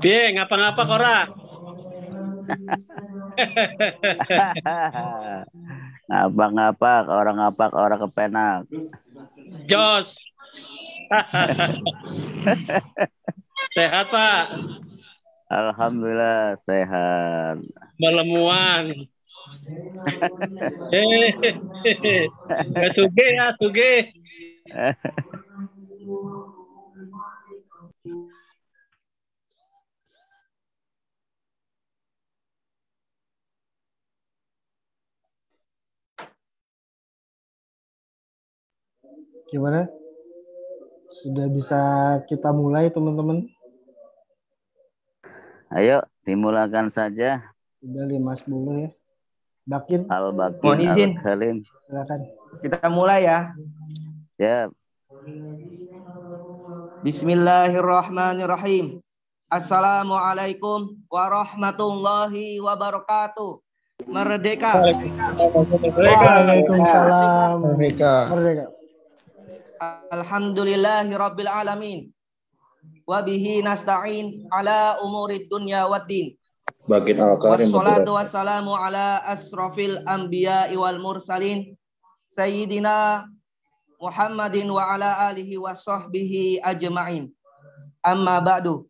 Piye, ngapa-ngapa Kora? Ngapa-ngapa, orang kepenak. Jos. Sehat Pak? Alhamdulillah sehat. Melemuan. Suge ya, suge. Gimana? Sudah bisa kita mulai teman-teman? Ayo dimulakan saja. Udah 5.10 ya. Bakin. Al-Bakin, Mohon izin. Al-Kalim. Silakan. Kita mulai ya. Ya. Bismillahirrahmanirrahim. Assalamualaikum warahmatullahi wabarakatuh. Merdeka. Waalaikumsalam. Merdeka. Alhamdulillahirabbil alamin. Wa bihi nasta'in ala umurid dunya waddin. Bagian Al-Karim. Wassalatu wassalamu ala asrafil anbiya'i wal mursalin sayyidina Muhammadin wa ala alihi wa sahbihi ajma'in. Amma ba'du.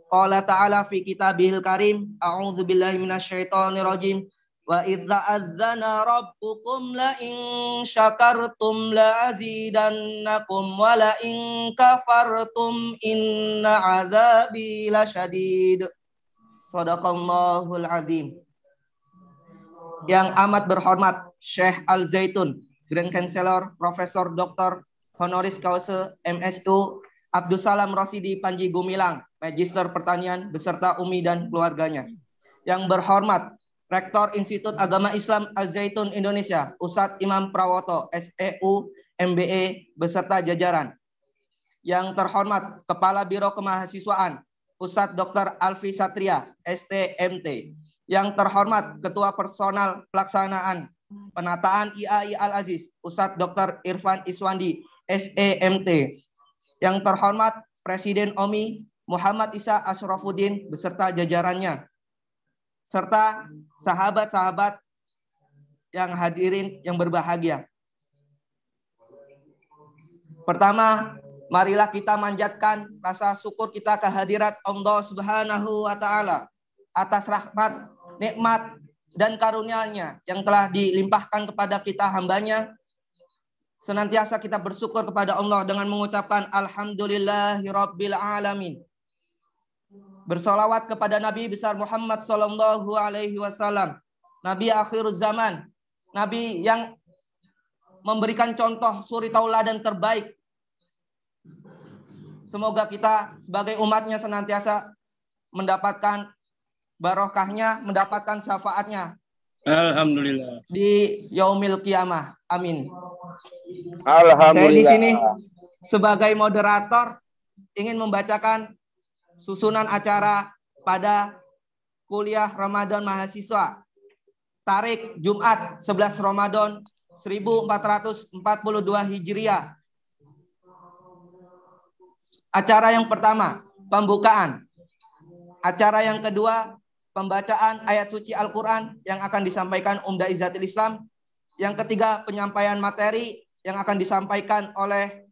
Qala ta'ala fi kitabihil karim, a'udzu billahi minasyaitonir rajim. Wa idza adzana rabbukum la in syakartum la azidannakum wa la in kafartum inna azabi lasyadid. Shadaqallahul azim. Yang amat berhormat Syekh Al-Zaitun, Grand Chancellor Profesor Dr. Honoris Causa MSU Abdus Salam Rosidi Panji Gumilang, Magister Pertanian beserta Umi dan keluarganya. Yang berhormat Rektor Institut Agama Islam Al-Zaitun Indonesia, Ustadz Imam Prawoto, SEU, MBE, beserta jajaran. Yang terhormat Kepala Biro Kemahasiswaan, Ustadz Dr. Alfi Satria, STMT. Yang terhormat Ketua Personal Pelaksanaan Penataan IAI Al-Aziz, Ustadz Dr. Irfan Iswandi, SEMT. Yang terhormat Presiden OMI, Muhammad Isa Asrofuddin, beserta jajarannya. Serta sahabat-sahabat yang hadirin yang berbahagia. Pertama, marilah kita manjatkan rasa syukur kita kehadirat Allah Subhanahu wa Ta'ala atas rahmat, nikmat, dan karunia-Nya yang telah dilimpahkan kepada kita hambanya. Senantiasa kita bersyukur kepada Allah dengan mengucapkan Alhamdulillahirabbil alamin. Bersolawat kepada Nabi besar Muhammad sallallahu alaihi wasallam, Nabi akhir zaman, Nabi yang memberikan contoh suri tauladan terbaik. Semoga kita sebagai umatnya senantiasa mendapatkan barokahnya, mendapatkan syafaatnya. Alhamdulillah. Di yaumil qiyamah. Amin. Alhamdulillah. Saya di sini sebagai moderator ingin membacakan susunan acara pada kuliah Ramadan mahasiswa tarik Jumat 11 Ramadan 1442 Hijriah. Acara yang pertama, pembukaan. Acara yang kedua, pembacaan ayat suci Al-Quran yang akan disampaikan Umda Izzatil Islam. Yang ketiga, penyampaian materi yang akan disampaikan oleh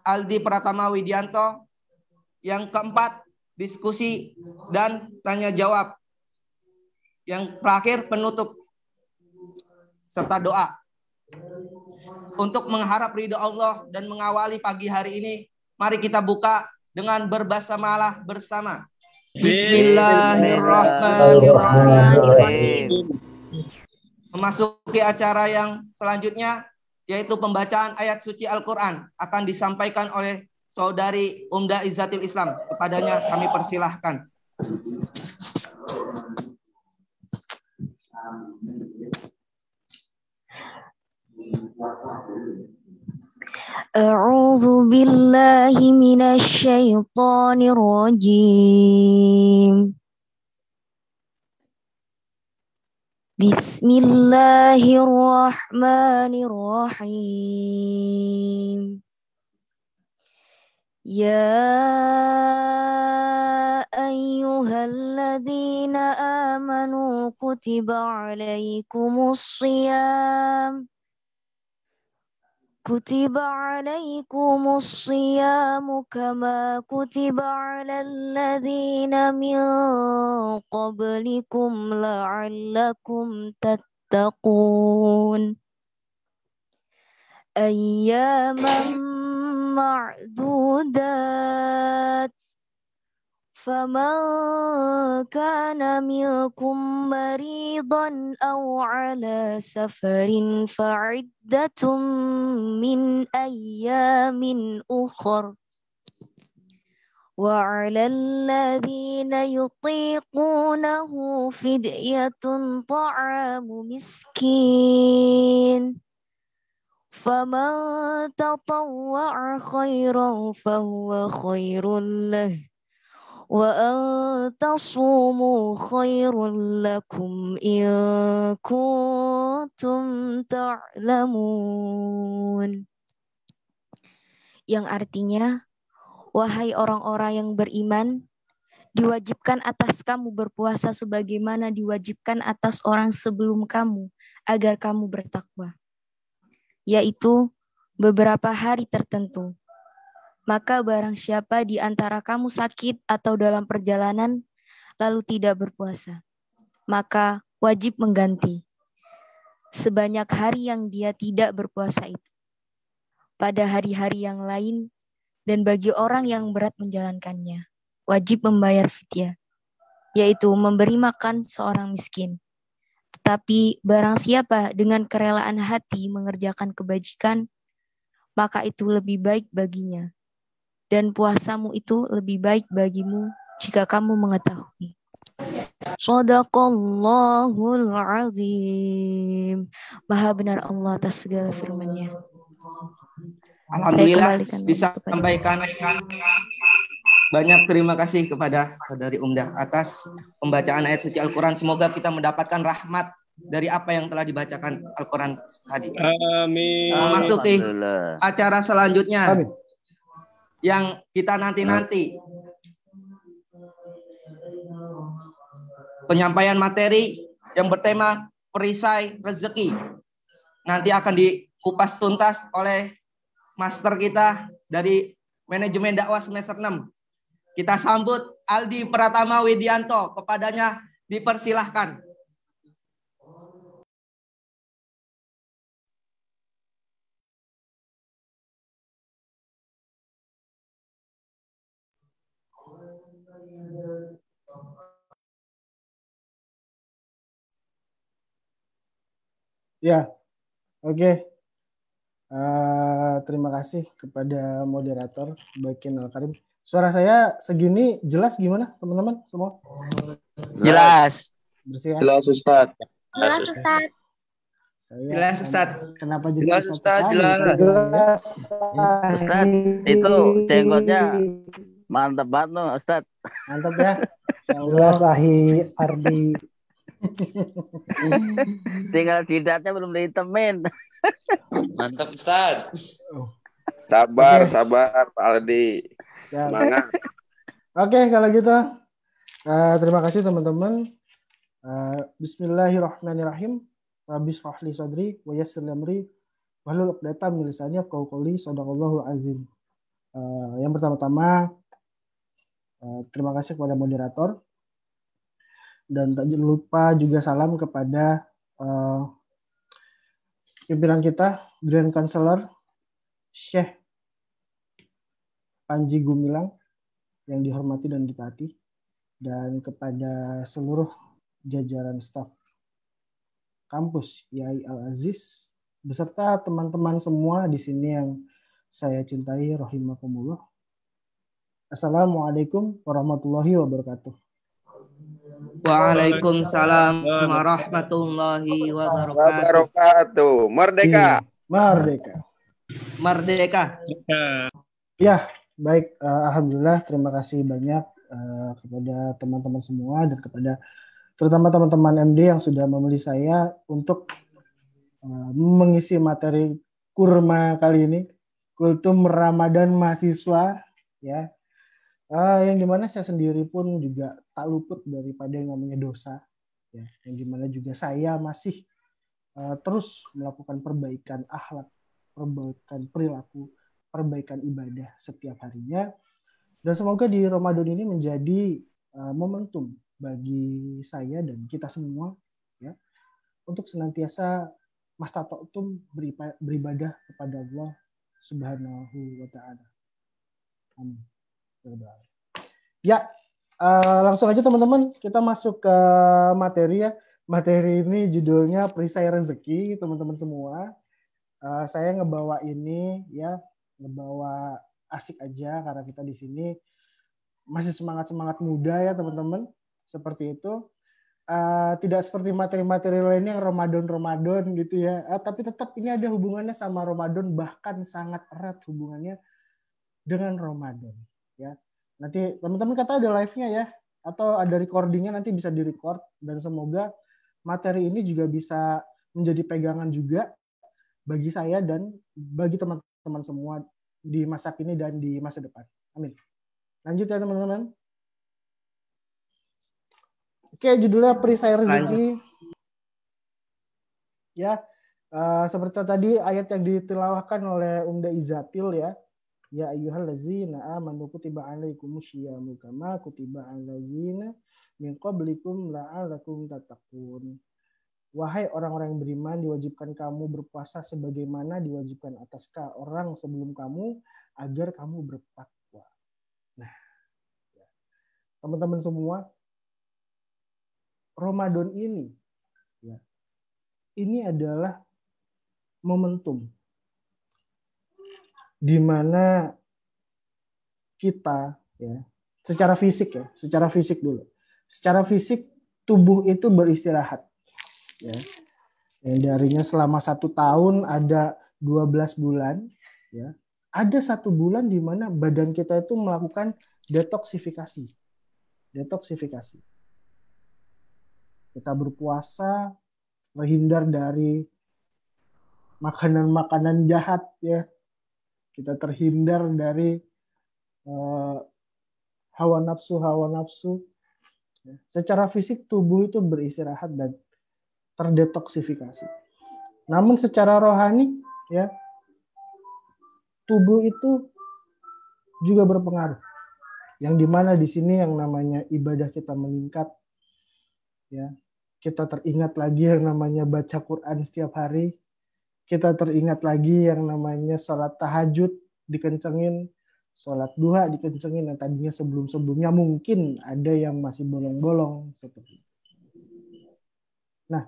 Aldi Pratama Widianto. Yang keempat, diskusi dan tanya jawab. Yang terakhir, penutup serta doa. Untuk mengharap ridho Allah dan mengawali pagi hari ini, mari kita buka dengan berbasmalah bersama. Bismillahirrahmanirrahim. Memasuki acara yang selanjutnya, yaitu pembacaan ayat suci Al-Quran, akan disampaikan oleh Saudari Umda Izzatil Islam. Kepadanya kami persilahkan. A'udzu billahi minasy syaithanir rajim. Bismillahirrahmanirrahim. Ya ayyuhalladzina amanu kutiba alaikumus shiyam kama kutiba alal ladzina min qablikum la'allakum tattaqun. Ayyaman ma'dudat. فمن كان منكم مريضا أو على سفر فعدة من أيام أخر وعلى الذين يطيقونه فدية طعام مسكين فمن تطوع خيرا فهو خير له وَأَن تَصُومُوا خَيْرٌ لَكُمْ إِن كُنتُمْ تَعْلَمُونَ. Yang artinya, wahai orang-orang yang beriman, diwajibkan atas kamu berpuasa sebagaimana diwajibkan atas orang sebelum kamu, agar kamu bertakwa, yaitu beberapa hari tertentu. Maka barang siapa di antara kamu sakit atau dalam perjalanan, lalu tidak berpuasa, maka wajib mengganti sebanyak hari yang dia tidak berpuasa itu pada hari-hari yang lain, dan bagi orang yang berat menjalankannya wajib membayar fidyah, yaitu memberi makan seorang miskin. Tetapi barang siapa dengan kerelaan hati mengerjakan kebajikan, maka itu lebih baik baginya, dan puasamu itu lebih baik bagimu jika kamu mengetahui. Shadaqallahul azim. Maha benar Allah atas segala firman-Nya. Alhamdulillah bisa sampaikan. Banyak terima kasih kepada Saudari Umdah atas pembacaan ayat suci Al-Quran. Semoga kita mendapatkan rahmat dari apa yang telah dibacakan Al-Quran tadi. Amin. Memasuki acara selanjutnya. Amin. Yang kita nanti-nanti. Penyampaian materi yang bertema perisai rezeki. Nanti akan dikupas tuntas oleh master kita dari manajemen dakwah semester 6. Kita sambut Aldi Pratama Widianto. Kepadanya dipersilahkan. Ya, oke. Terima kasih kepada moderator Bakin Al-Karim. Suara saya segini jelas gimana teman-teman semua? Jelas. Bersih ya? Jelas Ustaz. Jelas Ustaz. Jelas Ustaz. Kenapa jadi Jelas Ustaz, jelas. Ustaz, itu jenggotnya mantap banget loh, Ustaz. Mantap ya. Jelas Ahi Ardi. Tinggal jidatnya belum dihitemin. Mantap Ustaz. Sabar, Oke. sabar Pak Aldi. Ya. Semangat. Oke, kalau gitu terima kasih teman-teman. Bismillahirrahmanirrahim. Rabbi shrah li sadri wa yassir li amri wahlul 'uqdatam min lisani yafqahu qawli. Shadaqallahu azim. Yang pertama-tama terima kasih kepada moderator, dan tak lupa juga salam kepada pimpinan kita, Grand Counselor Syekh Panji Gumilang yang dihormati dan ditaati, dan kepada seluruh jajaran staf kampus Yai Al-Aziz beserta teman-teman semua di sini yang saya cintai rahimakumullah. Assalamualaikum warahmatullahi wabarakatuh. Waalaikumsalam warahmatullahi wabarakatuh. Wabarakatuh. Merdeka. Merdeka. Merdeka. Ya, baik. Alhamdulillah, terima kasih banyak kepada teman-teman semua dan kepada terutama teman-teman MD yang sudah memilih saya untuk mengisi materi kurma kali ini, kultum Ramadan mahasiswa, ya. Yang dimana saya sendiri pun juga tak luput daripada yang namanya dosa, ya. Yang dimana juga saya masih terus melakukan perbaikan akhlak, perbaikan perilaku, perbaikan ibadah setiap harinya. Dan semoga di Ramadan ini menjadi momentum bagi saya dan kita semua, ya, untuk senantiasa mastata'tum beribadah kepada Allah Subhanahu wa taala. Amin. Ya, langsung aja teman-teman, kita masuk ke materi ya. Materi ini judulnya perisai rezeki, teman-teman semua. Saya ngebawa ini ya, ngebawa asik aja karena kita di sini masih semangat-semangat muda ya teman-teman. Seperti itu. Tidak seperti materi-materi lainnya yang Ramadan gitu ya. Tapi tetap ini ada hubungannya sama Ramadan, bahkan sangat erat hubungannya dengan Ramadan ya. Nanti teman-teman kata ada live-nya ya, atau ada recordingnya, nanti bisa di-record, dan semoga materi ini juga bisa menjadi pegangan juga bagi saya dan bagi teman-teman semua di masa kini dan di masa depan. Amin. Lanjut ya teman-teman. Oke, judulnya perisai rezeki. Ya, seperti tadi ayat yang ditilawahkan oleh Unda Izatil ya. Ya ayyuhallazina amanu kutiba alaikumusyiyamu kama kutiba alazina min qablikum la'allakum tattaqun. Wahai orang-orang yang beriman, diwajibkan kamu berpuasa sebagaimana diwajibkan atas orang sebelum kamu agar kamu bertakwa. Nah, teman-teman semua, Ramadan ini ya, ini adalah momentum di mana kita ya, secara fisik dulu. Secara fisik tubuh itu beristirahat. Ya. Yang darinya selama 1 tahun ada 12 bulan, ya. Ada 1 bulan di mana badan kita itu melakukan detoksifikasi. Kita berpuasa, terhindar dari makanan-makanan jahat, ya. Kita terhindar dari hawa nafsu. Ya. Secara fisik tubuh itu beristirahat dan terdetoksifikasi. Namun secara rohani, ya, tubuh itu juga berpengaruh. Yang dimana di sini yang namanya ibadah kita meningkat, ya, kita teringat lagi yang namanya baca Quran setiap hari, kita teringat lagi yang namanya sholat tahajud dikencengin, sholat duha dikencengin, yang tadinya sebelumnya mungkin ada yang masih bolong-bolong seperti itu. Nah,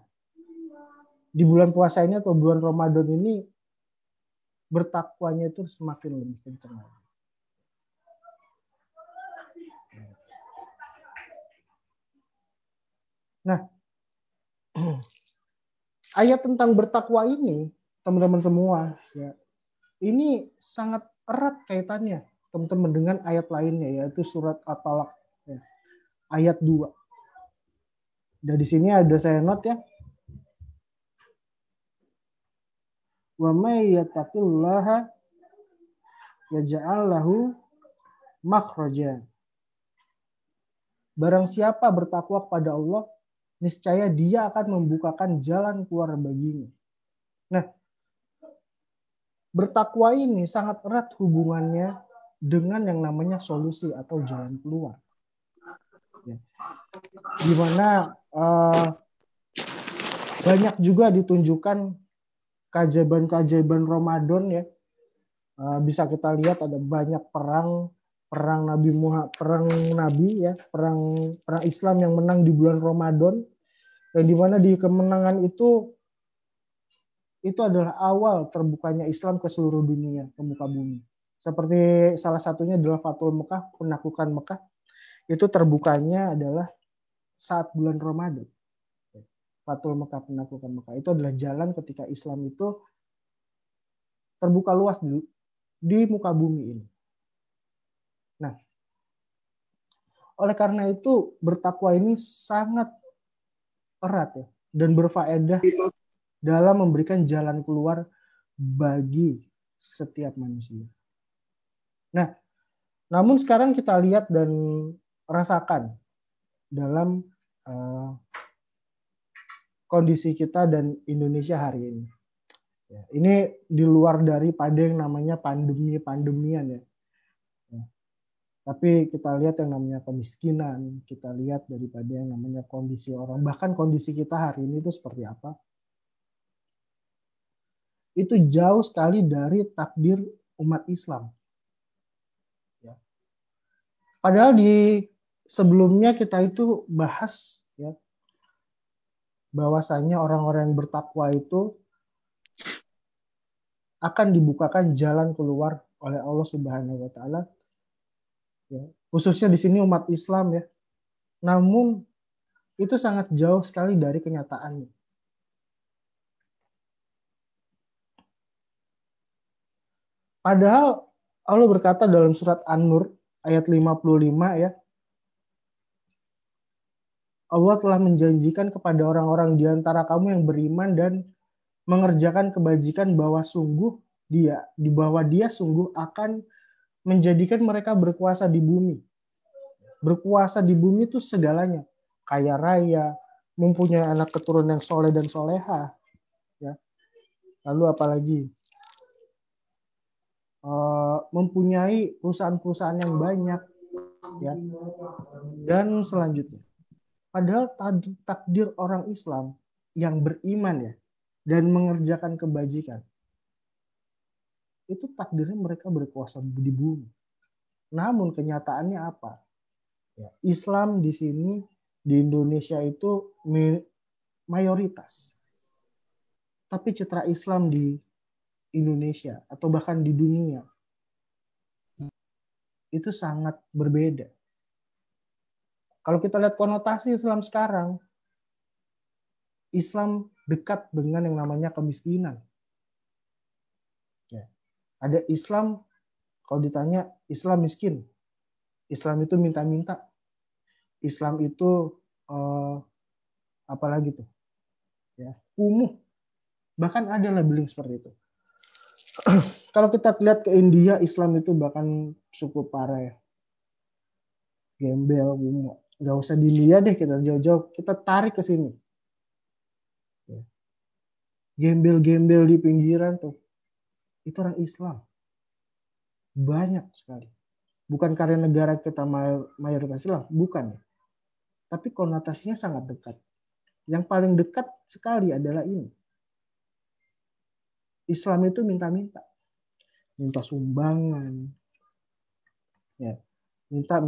di bulan puasa ini atau bulan Ramadan ini bertakwanya itu semakin lebih kencang lagi. Nah, ayat tentang bertakwa ini, teman-teman semua, ya, ini sangat erat kaitannya, teman-teman, dengan ayat lainnya, yaitu surat At-Talaq, ya, ayat 2. Dan di sini ada saya note, ya. Wa may yattaqillaha yaj'al lahu makhraja. Barang siapa bertakwa kepada Allah, niscaya dia akan membukakan jalan keluar baginya. Nah, bertakwa ini sangat erat hubungannya dengan yang namanya solusi atau jalan keluar. Ya. Di mana banyak juga ditunjukkan keajaiban-keajaiban Ramadan, ya. Bisa kita lihat ada banyak perang Nabi, ya, perang Islam yang menang di bulan Ramadan, dan di mana di kemenangan itu adalah awal terbukanya Islam ke seluruh dunia, ke muka bumi. Seperti salah satunya adalah Fathul Mekah, penaklukan Mekah. Itu terbukanya adalah saat bulan Ramadan. Fathul Mekah, penaklukan Mekah. Itu adalah jalan ketika Islam itu terbuka luas di muka bumi ini. Nah, oleh karena itu bertakwa ini sangat erat, ya, dan berfaedah dalam memberikan jalan keluar bagi setiap manusia. Nah, namun sekarang kita lihat dan rasakan dalam kondisi kita dan Indonesia hari ini. Ya, ini di luar daripada yang namanya pandemi-pandemian, ya. Tapi kita lihat yang namanya kemiskinan, kita lihat daripada yang namanya kondisi orang, bahkan kondisi kita hari ini itu seperti apa. Itu jauh sekali dari takdir umat Islam. Ya. Padahal di sebelumnya kita itu bahas, ya, bahwasanya orang-orang yang bertakwa itu akan dibukakan jalan keluar oleh Allah Subhanahu wa taala. Ya, khususnya di sini umat Islam, ya. Namun itu sangat jauh sekali dari kenyataannya. Padahal Allah berkata dalam surat An-Nur ayat 55, ya. Allah telah menjanjikan kepada orang-orang di antara kamu yang beriman dan mengerjakan kebajikan bahwa dia sungguh akan menjadikan mereka berkuasa di bumi. Berkuasa di bumi itu segalanya. Kaya raya, mempunyai anak keturunan yang soleh dan soleha. Ya. Lalu apalagi? mempunyai perusahaan-perusahaan yang banyak, ya. Dan selanjutnya, padahal takdir orang Islam yang beriman ya dan mengerjakan kebajikan, itu takdirnya mereka berkuasa di bumi. Namun kenyataannya apa? Ya, Islam di sini di Indonesia itu mayoritas. Tapi citra Islam di Indonesia atau bahkan di dunia itu sangat berbeda. Kalau kita lihat konotasi Islam sekarang, Islam dekat dengan yang namanya kemiskinan. Ya. Ada Islam, kalau ditanya Islam miskin, Islam itu minta-minta, Islam itu apalagi tuh, ya, kumuh. Bahkan ada labeling seperti itu. Kalau kita lihat ke India, Islam itu bahkan cukup parah ya. Gembel, kumuh. Nggak usah dilihat deh, kita jauh-jauh, kita tarik ke sini. Ya. Gembel-gembel di pinggiran tuh, itu orang Islam. Banyak sekali. Bukan karena negara kita mayoritas Islam, bukan. Tapi konotasinya sangat dekat. Yang paling dekat sekali adalah ini. Islam itu minta-minta. Minta sumbangan. Ya. Minta,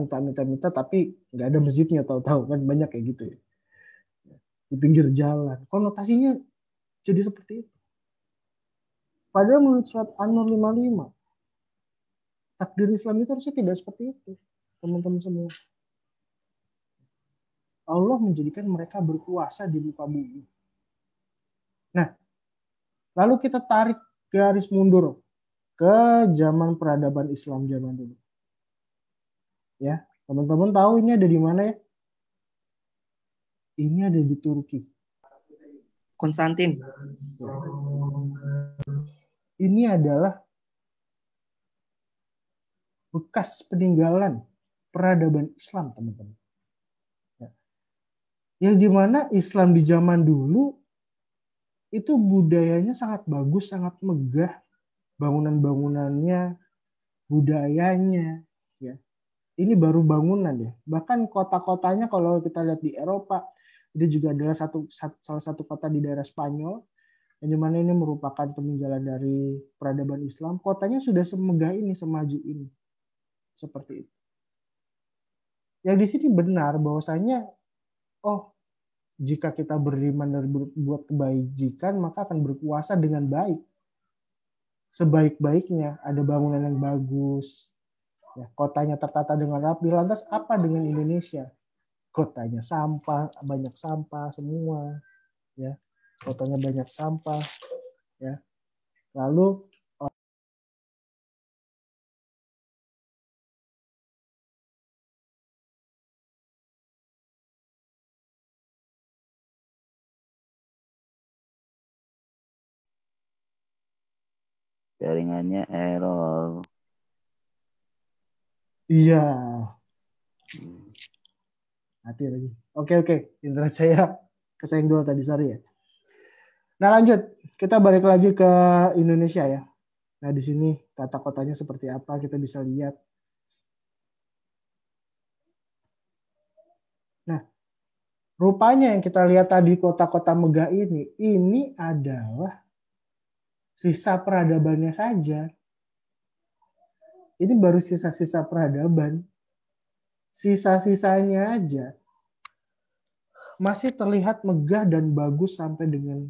tapi nggak ada masjidnya, tahu-tahu kan banyak kayak gitu ya. Di pinggir jalan. Konotasinya jadi seperti itu. Padahal menurut surat An-Nur 55, takdir Islam itu harusnya tidak seperti itu, teman-teman semua. Allah menjadikan mereka berkuasa di muka bumi. Nah, lalu kita tarik garis mundur ke zaman peradaban Islam zaman dulu. Ya, teman-teman tahu ini ada di mana ya? Ini ada di Turki. Konstantin. Ini adalah bekas peninggalan peradaban Islam, teman-teman. Ya. Yang dimana Islam di zaman dulu itu budayanya sangat bagus, sangat megah, bangunan-bangunannya, budayanya, ya. Ini baru bangunan ya. Bahkan kota-kotanya kalau kita lihat di Eropa, itu juga adalah salah satu kota di daerah Spanyol, yang dimana ini merupakan peninggalan dari peradaban Islam. Kotanya sudah semegah ini, semaju ini. Seperti itu. Yang di sini benar bahwasanya, jika kita beriman dan berbuat kebajikan, maka akan berkuasa dengan baik. Sebaik-baiknya, ada bangunan yang bagus, ya, kotanya tertata dengan rapi. Lantas apa dengan Indonesia? Kotanya sampah, banyak sampah semua, ya. Kotanya banyak sampah, ya. Lalu jaringannya error. iya. Mati lagi. Oke. Internet saya kesenggol tadi, sorry ya. Nah, lanjut. Kita balik lagi ke Indonesia ya. Nah, di sini tata kotanya seperti apa kita bisa lihat. Nah, rupanya yang kita lihat tadi kota-kota megah ini adalah sisa peradabannya saja. Ini baru sisa-sisa peradaban. Sisa-sisanya aja masih terlihat megah dan bagus sampai dengan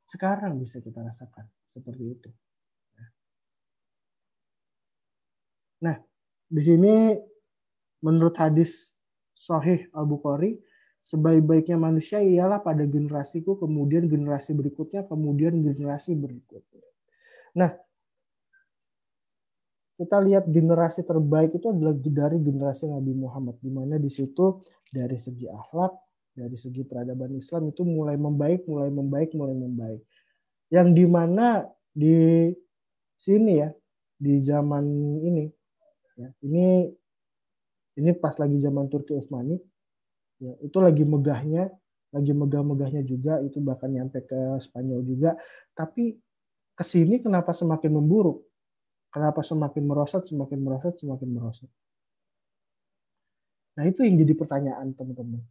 sekarang bisa kita rasakan seperti itu. Nah, di sini menurut hadis Sahih Al-Bukhari, sebaik-baiknya manusia ialah pada generasiku, kemudian generasi berikutnya, kemudian generasi berikutnya. Nah, kita lihat generasi terbaik itu adalah dari generasi Nabi Muhammad, di mana di situ dari segi akhlak, dari segi peradaban Islam itu mulai membaik. Yang di mana di sini ya, di zaman ini, ya, ini pas lagi zaman Turki Utsmani, ya, itu lagi megah-megahnya juga, itu bahkan nyampe ke Spanyol juga. Tapi kesini kenapa semakin memburuk? Kenapa semakin merosot, semakin merosot, semakin merosot? Nah, itu yang jadi pertanyaan teman-teman.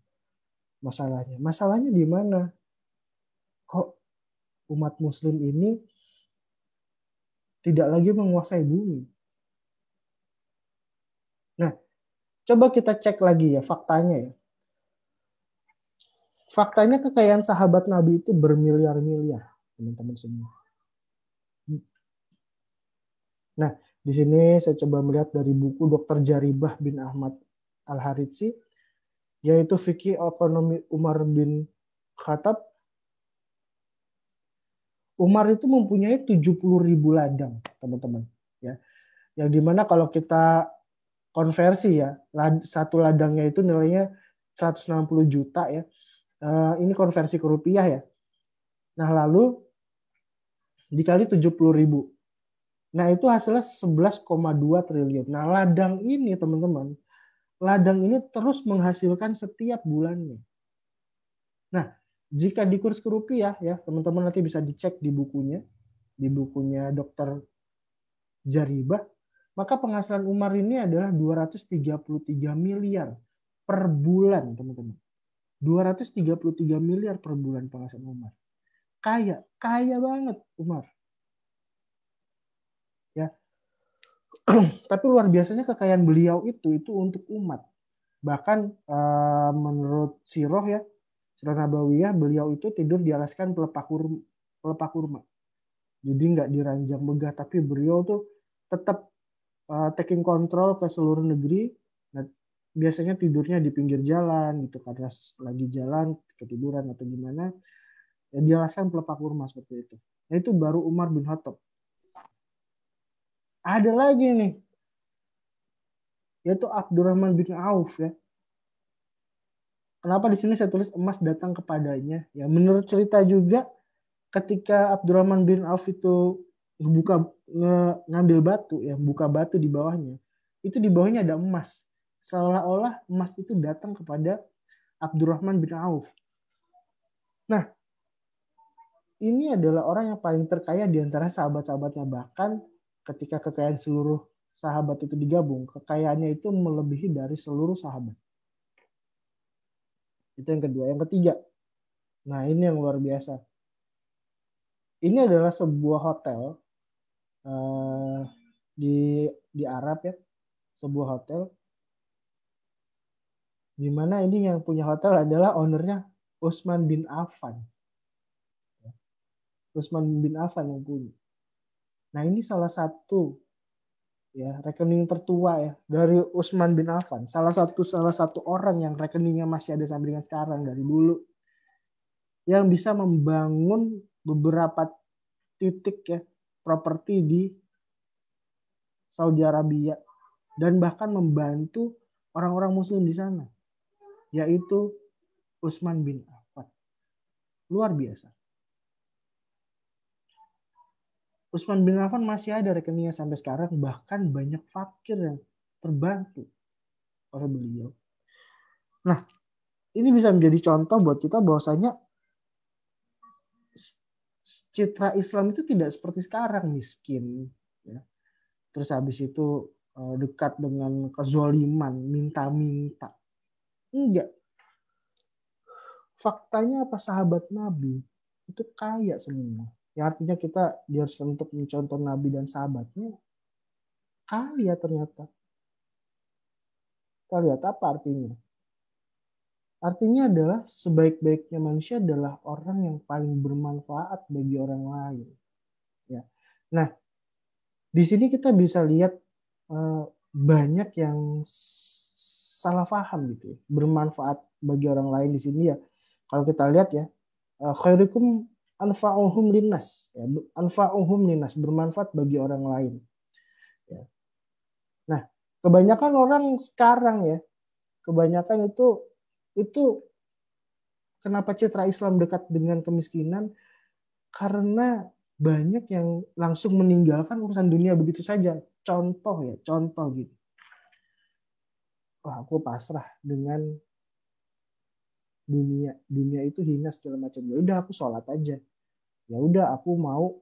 Masalahnya di mana? Kok umat muslim ini tidak lagi menguasai bumi? Nah, coba kita cek lagi ya faktanya ya. Faktanya kekayaan sahabat Nabi itu bermiliar-miliar, teman-teman semua. Nah, di sini saya coba melihat dari buku Dr. Jaribah bin Ahmad Al-Haritsi, yaitu Fikih Ekonomi Umar bin Khattab. Umar itu mempunyai 70.000 ladang, teman-teman. Ya, yang dimana kalau kita konversi ya, satu ladangnya itu nilainya 160 juta ya. Ini konversi ke rupiah ya. Nah, lalu dikali 70.000. Nah, itu hasilnya 11,2 triliun. Nah, ladang ini teman-teman, ladang ini terus menghasilkan setiap bulannya. Nah, jika dikurs ke rupiah ya, teman-teman nanti bisa dicek di bukunya Dr. Jaribah, maka penghasilan Umar ini adalah 233 miliar per bulan, teman-teman. 233 miliar per bulan penghasilan Umar. Kaya banget Umar. Ya. Tapi luar biasanya kekayaan beliau itu untuk umat. Bahkan menurut Sirah ya, Sirah Nabawiyah, beliau itu tidur dialaskan pelepah kurma. Jadi nggak diranjang megah, tapi beliau tuh tetap taking control ke seluruh negeri. Nah, biasanya tidurnya di pinggir jalan gitu, karena lagi jalan ketiduran atau gimana. Ya, dialaskan pelepah kurma seperti itu. Nah, itu baru Umar bin Khattab. Ada lagi nih, yaitu Abdurrahman bin Auf ya. Kenapa di sini saya tulis emas datang kepadanya? Ya, menurut cerita juga ketika Abdurrahman bin Auf itu ngambil batu ya, buka batu di bawahnya, itu di bawahnya ada emas. Seolah-olah emas itu datang kepada Abdurrahman bin Auf. Nah, ini adalah orang yang paling terkaya di antara sahabat-sahabatnya. Bahkan ketika kekayaan seluruh sahabat itu digabung, kekayaannya itu melebihi dari seluruh sahabat. Itu yang kedua. Yang ketiga, nah ini yang luar biasa. Ini adalah sebuah hotel di Arab ya, sebuah hotel. Di mana ini yang punya hotel adalah ownernya Utsman bin Affan. Utsman bin Affan yang punya. Nah, ini salah satu ya rekening tertua ya dari Utsman bin Affan. Salah satu orang yang rekeningnya masih ada sampai dengan sekarang dari dulu, yang bisa membangun beberapa titik ya properti di Saudi Arabia dan bahkan membantu orang-orang muslim di sana, yaitu Utsman bin Affan. Luar biasa. Utsman bin Affan masih ada rekeningnya sampai sekarang, bahkan banyak fakir yang terbantu oleh beliau. Nah, ini bisa menjadi contoh buat kita bahwasanya citra Islam itu tidak seperti sekarang, miskin ya. Terus habis itu dekat dengan kezaliman, minta-minta. Enggak. Faktanya apa, sahabat Nabi itu kaya semua. Ya, artinya kita diharuskan untuk mencontoh Nabi dan sahabatnya kaya ternyata. Kita lihat apa artinya. Artinya adalah sebaik-baiknya manusia adalah orang yang paling bermanfaat bagi orang lain. Ya. Nah, di sini kita bisa lihat banyak yang salah paham gitu ya. Bermanfaat bagi orang lain di sini ya. Kalau kita lihat ya, khairukum anfa'uhum linnas, ya, anfa'uhum linnas, bermanfaat bagi orang lain. Ya. Nah, kebanyakan orang sekarang ya, kebanyakan itu kenapa citra Islam dekat dengan kemiskinan? Karena banyak yang langsung meninggalkan urusan dunia begitu saja. Contoh gitu. Wah, aku pasrah dengan dunia itu hina segala macam. Ya udah, aku sholat aja. Ya udah, aku mau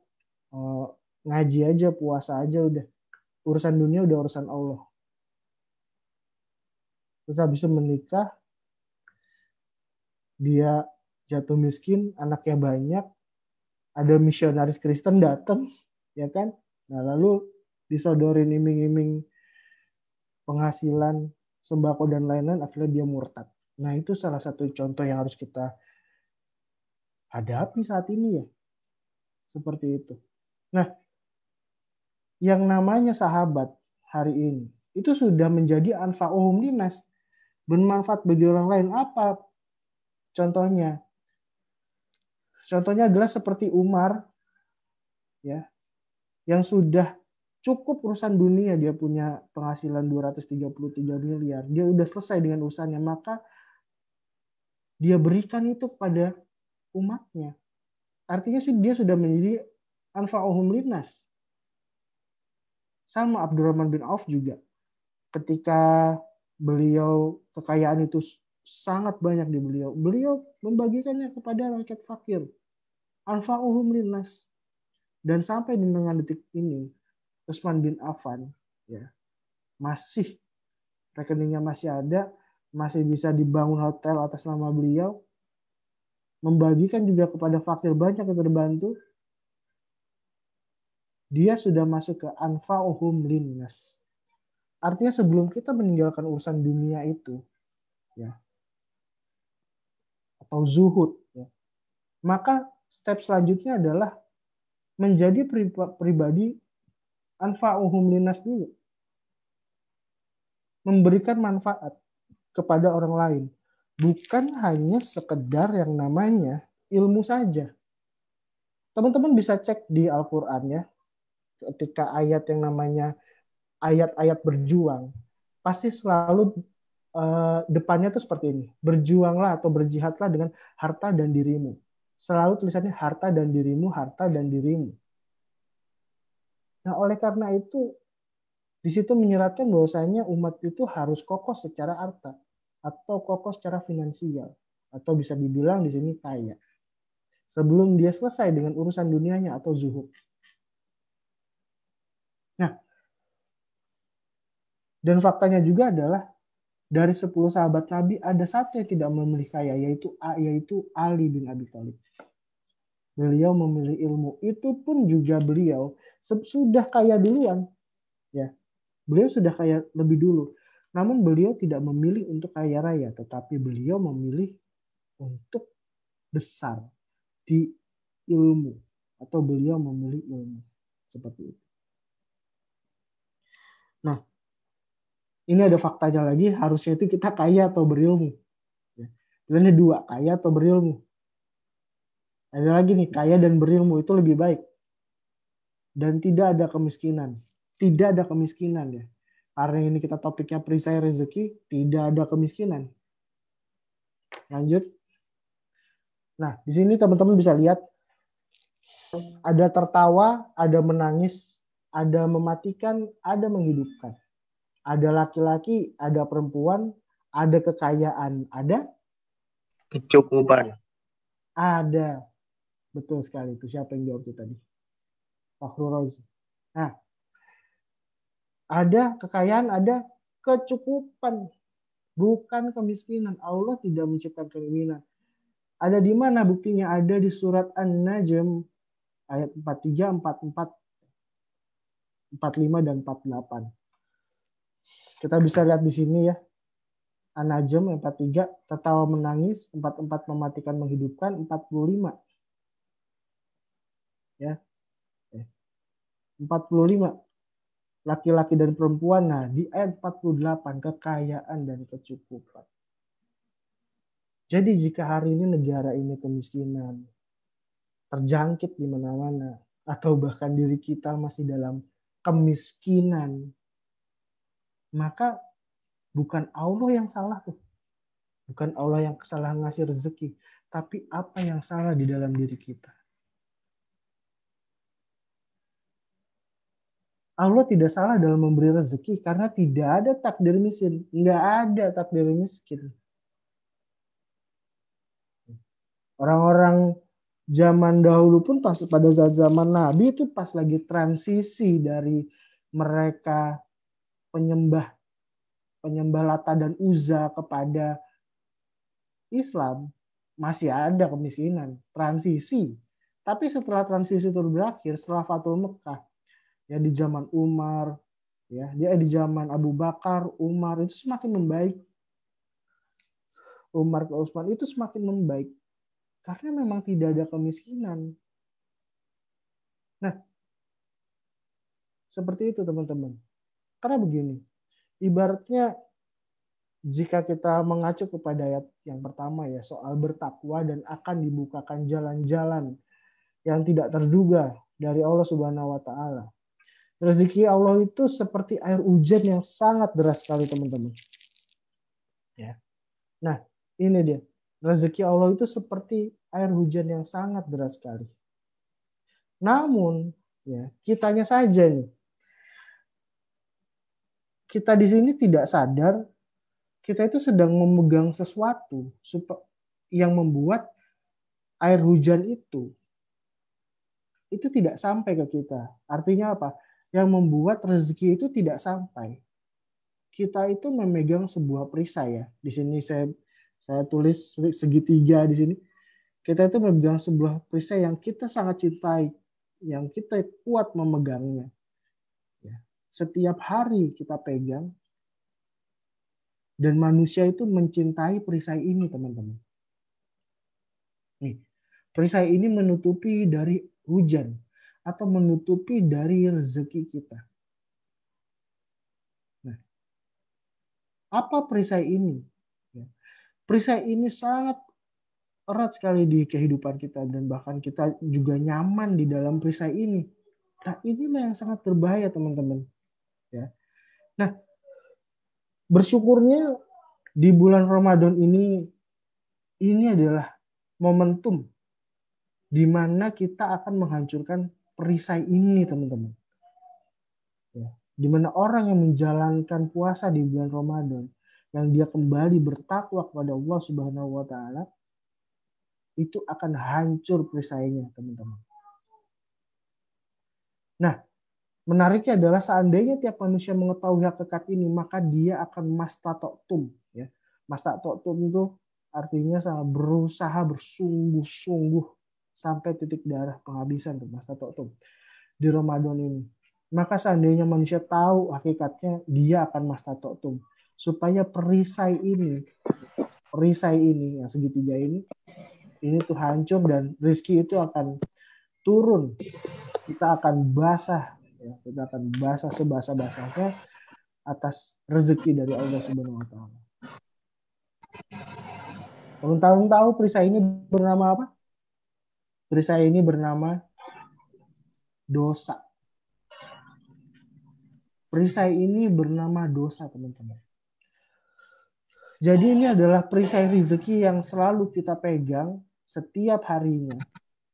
ngaji aja, puasa aja udah. urusan dunia udah urusan Allah. Terus habis itu menikah, dia jatuh miskin, anaknya banyak, ada misionaris Kristen datang, ya kan? Nah, lalu disodorin iming-iming penghasilan, sembako dan lain-lain, akhirnya dia murtad. Nah, itu salah satu contoh yang harus kita hadapi saat ini ya. Seperti itu. Nah, yang namanya sahabat hari ini, itu sudah menjadi anfa'uhum linas. Bermanfaat bagi orang lain. Apa contohnya? Contohnya adalah seperti Umar, ya, yang sudah cukup urusan dunia, dia punya penghasilan 233 miliar, dia udah selesai dengan urusannya, maka dia berikan itu kepada umatnya. Artinya sih dia sudah menjadi anfa'uhum linnas. Sama Abdurrahman bin Auf juga. Ketika beliau kekayaan itu sangat banyak di beliau, beliau membagikannya kepada rakyat fakir. Anfa'uhum linnas. Dan sampai dengan detik ini, Utsman bin Affan, ya, masih rekeningnya masih ada, masih bisa dibangun hotel atas nama beliau, membagikan juga kepada fakir, banyak yang terbantu. Dia sudah masuk ke anfa'uhum linnas. Artinya sebelum kita meninggalkan urusan dunia itu, ya, atau zuhud, ya, maka step selanjutnya adalah menjadi pribadi anfa'uhum linnas dulu. Memberikan manfaat kepada orang lain. Bukan hanya sekedar yang namanya ilmu saja. Teman-teman bisa cek di Al-Quran ya. Ketika ayat yang namanya ayat-ayat berjuang, pasti selalu depannya tuh seperti ini. Berjuanglah atau berjihadlah dengan harta dan dirimu. Selalu tulisannya harta dan dirimu, harta dan dirimu. Nah, oleh karena itu, di situ menyeratkan bahwasanya umat itu harus kokoh secara harta atau kokoh secara finansial, atau bisa dibilang di sini kaya, sebelum dia selesai dengan urusan dunianya atau zuhud. Nah, dan faktanya juga adalah dari 10 sahabat Nabi ada satu yang tidak memilih kaya, yaitu Ali bin Abi Thalib. Beliau memilih ilmu. Itu pun juga beliau sudah kaya duluan, ya. Beliau sudah kaya lebih dulu. Namun beliau tidak memilih untuk kaya raya, tetapi beliau memilih untuk besar di ilmu, atau beliau memilih ilmu. Seperti itu. Nah, ini ada faktanya lagi, harusnya itu kita kaya atau berilmu. Pilihannya dua, kaya atau berilmu. Ada lagi nih, kaya dan berilmu itu lebih baik. Dan tidak ada kemiskinan. Tidak ada kemiskinan ya. Karena ini kita topiknya perisai rezeki, tidak ada kemiskinan. Lanjut. Nah, di sini teman-teman bisa lihat ada tertawa, ada menangis, ada mematikan, ada menghidupkan. Ada laki-laki, ada perempuan, ada kekayaan, ada kecukupan. Ada. Betul sekali. Itu siapa yang jawab itu tadi? Fakhrul Razi. Nah, ada kekayaan, ada kecukupan. Bukan kemiskinan. Allah tidak menciptakan kemiskinan. Ada di mana buktinya? Ada di surat An-Najm ayat 43, 44, 45 dan 48. Kita bisa lihat di sini ya. An-Najm 43, tertawa menangis, 44 mematikan menghidupkan, 45. Ya. 45 laki-laki dan perempuan. Nah, di ayat 48 kekayaan dan kecukupan. Jadi jika hari ini negara ini kemiskinan, terjangkit di mana-mana, atau bahkan diri kita masih dalam kemiskinan, maka bukan Allah yang salah tuh. Bukan Allah yang salah ngasih rezeki, tapi apa yang salah di dalam diri kita. Allah tidak salah dalam memberi rezeki karena tidak ada takdir miskin. Nggak ada takdir miskin. Orang-orang zaman dahulu pun pada saat zaman Nabi itu pas lagi transisi dari mereka penyembah Lata dan Uzza kepada Islam, masih ada kemiskinan, transisi. Tapi setelah transisi itu berakhir, setelah Fathul Mekah, ya di zaman Umar, ya dia di zaman Abu Bakar, Umar itu semakin membaik. Umar ke Utsman itu semakin membaik karena memang tidak ada kemiskinan. Nah, seperti itu teman-teman. Karena begini, ibaratnya jika kita mengacu kepada ayat yang pertama ya soal bertakwa dan akan dibukakan jalan-jalan yang tidak terduga dari Allah Subhanahu wa taala. Rezeki Allah itu seperti air hujan yang sangat deras sekali teman-teman. Ya. Nah, ini dia. Rezeki Allah itu seperti air hujan yang sangat deras sekali. Namun, ya, kitanya saja nih. Kita di sini tidak sadar kita itu sedang memegang sesuatu yang membuat air hujan itu tidak sampai ke kita. Artinya apa? Yang membuat rezeki itu tidak sampai. Kita itu memegang sebuah perisai ya. Di sini saya tulis segitiga di sini. Kita itu memegang sebuah perisai yang kita sangat cintai, yang kita kuat memegangnya. Ya. Setiap hari kita pegang, dan manusia itu mencintai perisai ini, teman-teman. Nih, perisai ini menutupi dari hujan atau menutupi dari rezeki kita. Nah, apa perisai ini? Perisai ini sangat erat sekali di kehidupan kita dan bahkan kita juga nyaman di dalam perisai ini. Nah, inilah yang sangat berbahaya, teman-teman. Ya. Nah, bersyukurnya di bulan Ramadan ini adalah momentum di mana kita akan menghancurkan perisai ini, teman-teman. Ya, di mana orang yang menjalankan puasa di bulan Ramadan, yang dia kembali bertakwa kepada Allah Subhanahu wa taala, itu akan hancur perisainya, teman-teman. Nah, menariknya adalah seandainya tiap manusia mengetahui hakikat ini, maka dia akan mastatoktum. Ya. Mastatoktum itu artinya berusaha bersungguh-sungguh sampai titik darah penghabisan. Mastatoktum di Ramadan ini. Maka seandainya manusia tahu hakikatnya, dia akan mastatoktum. Supaya perisai ini yang segitiga ini tuh hancur dan rezeki itu akan turun. Kita akan basah. Ya, kita akan basah sebasah-basahnya atas rezeki dari Allah Subhanahu wa taala. Teman-teman tahu perisai ini bernama apa? Perisai ini bernama dosa. Perisai ini bernama dosa, teman-teman. Jadi ini adalah perisai rezeki yang selalu kita pegang setiap harinya.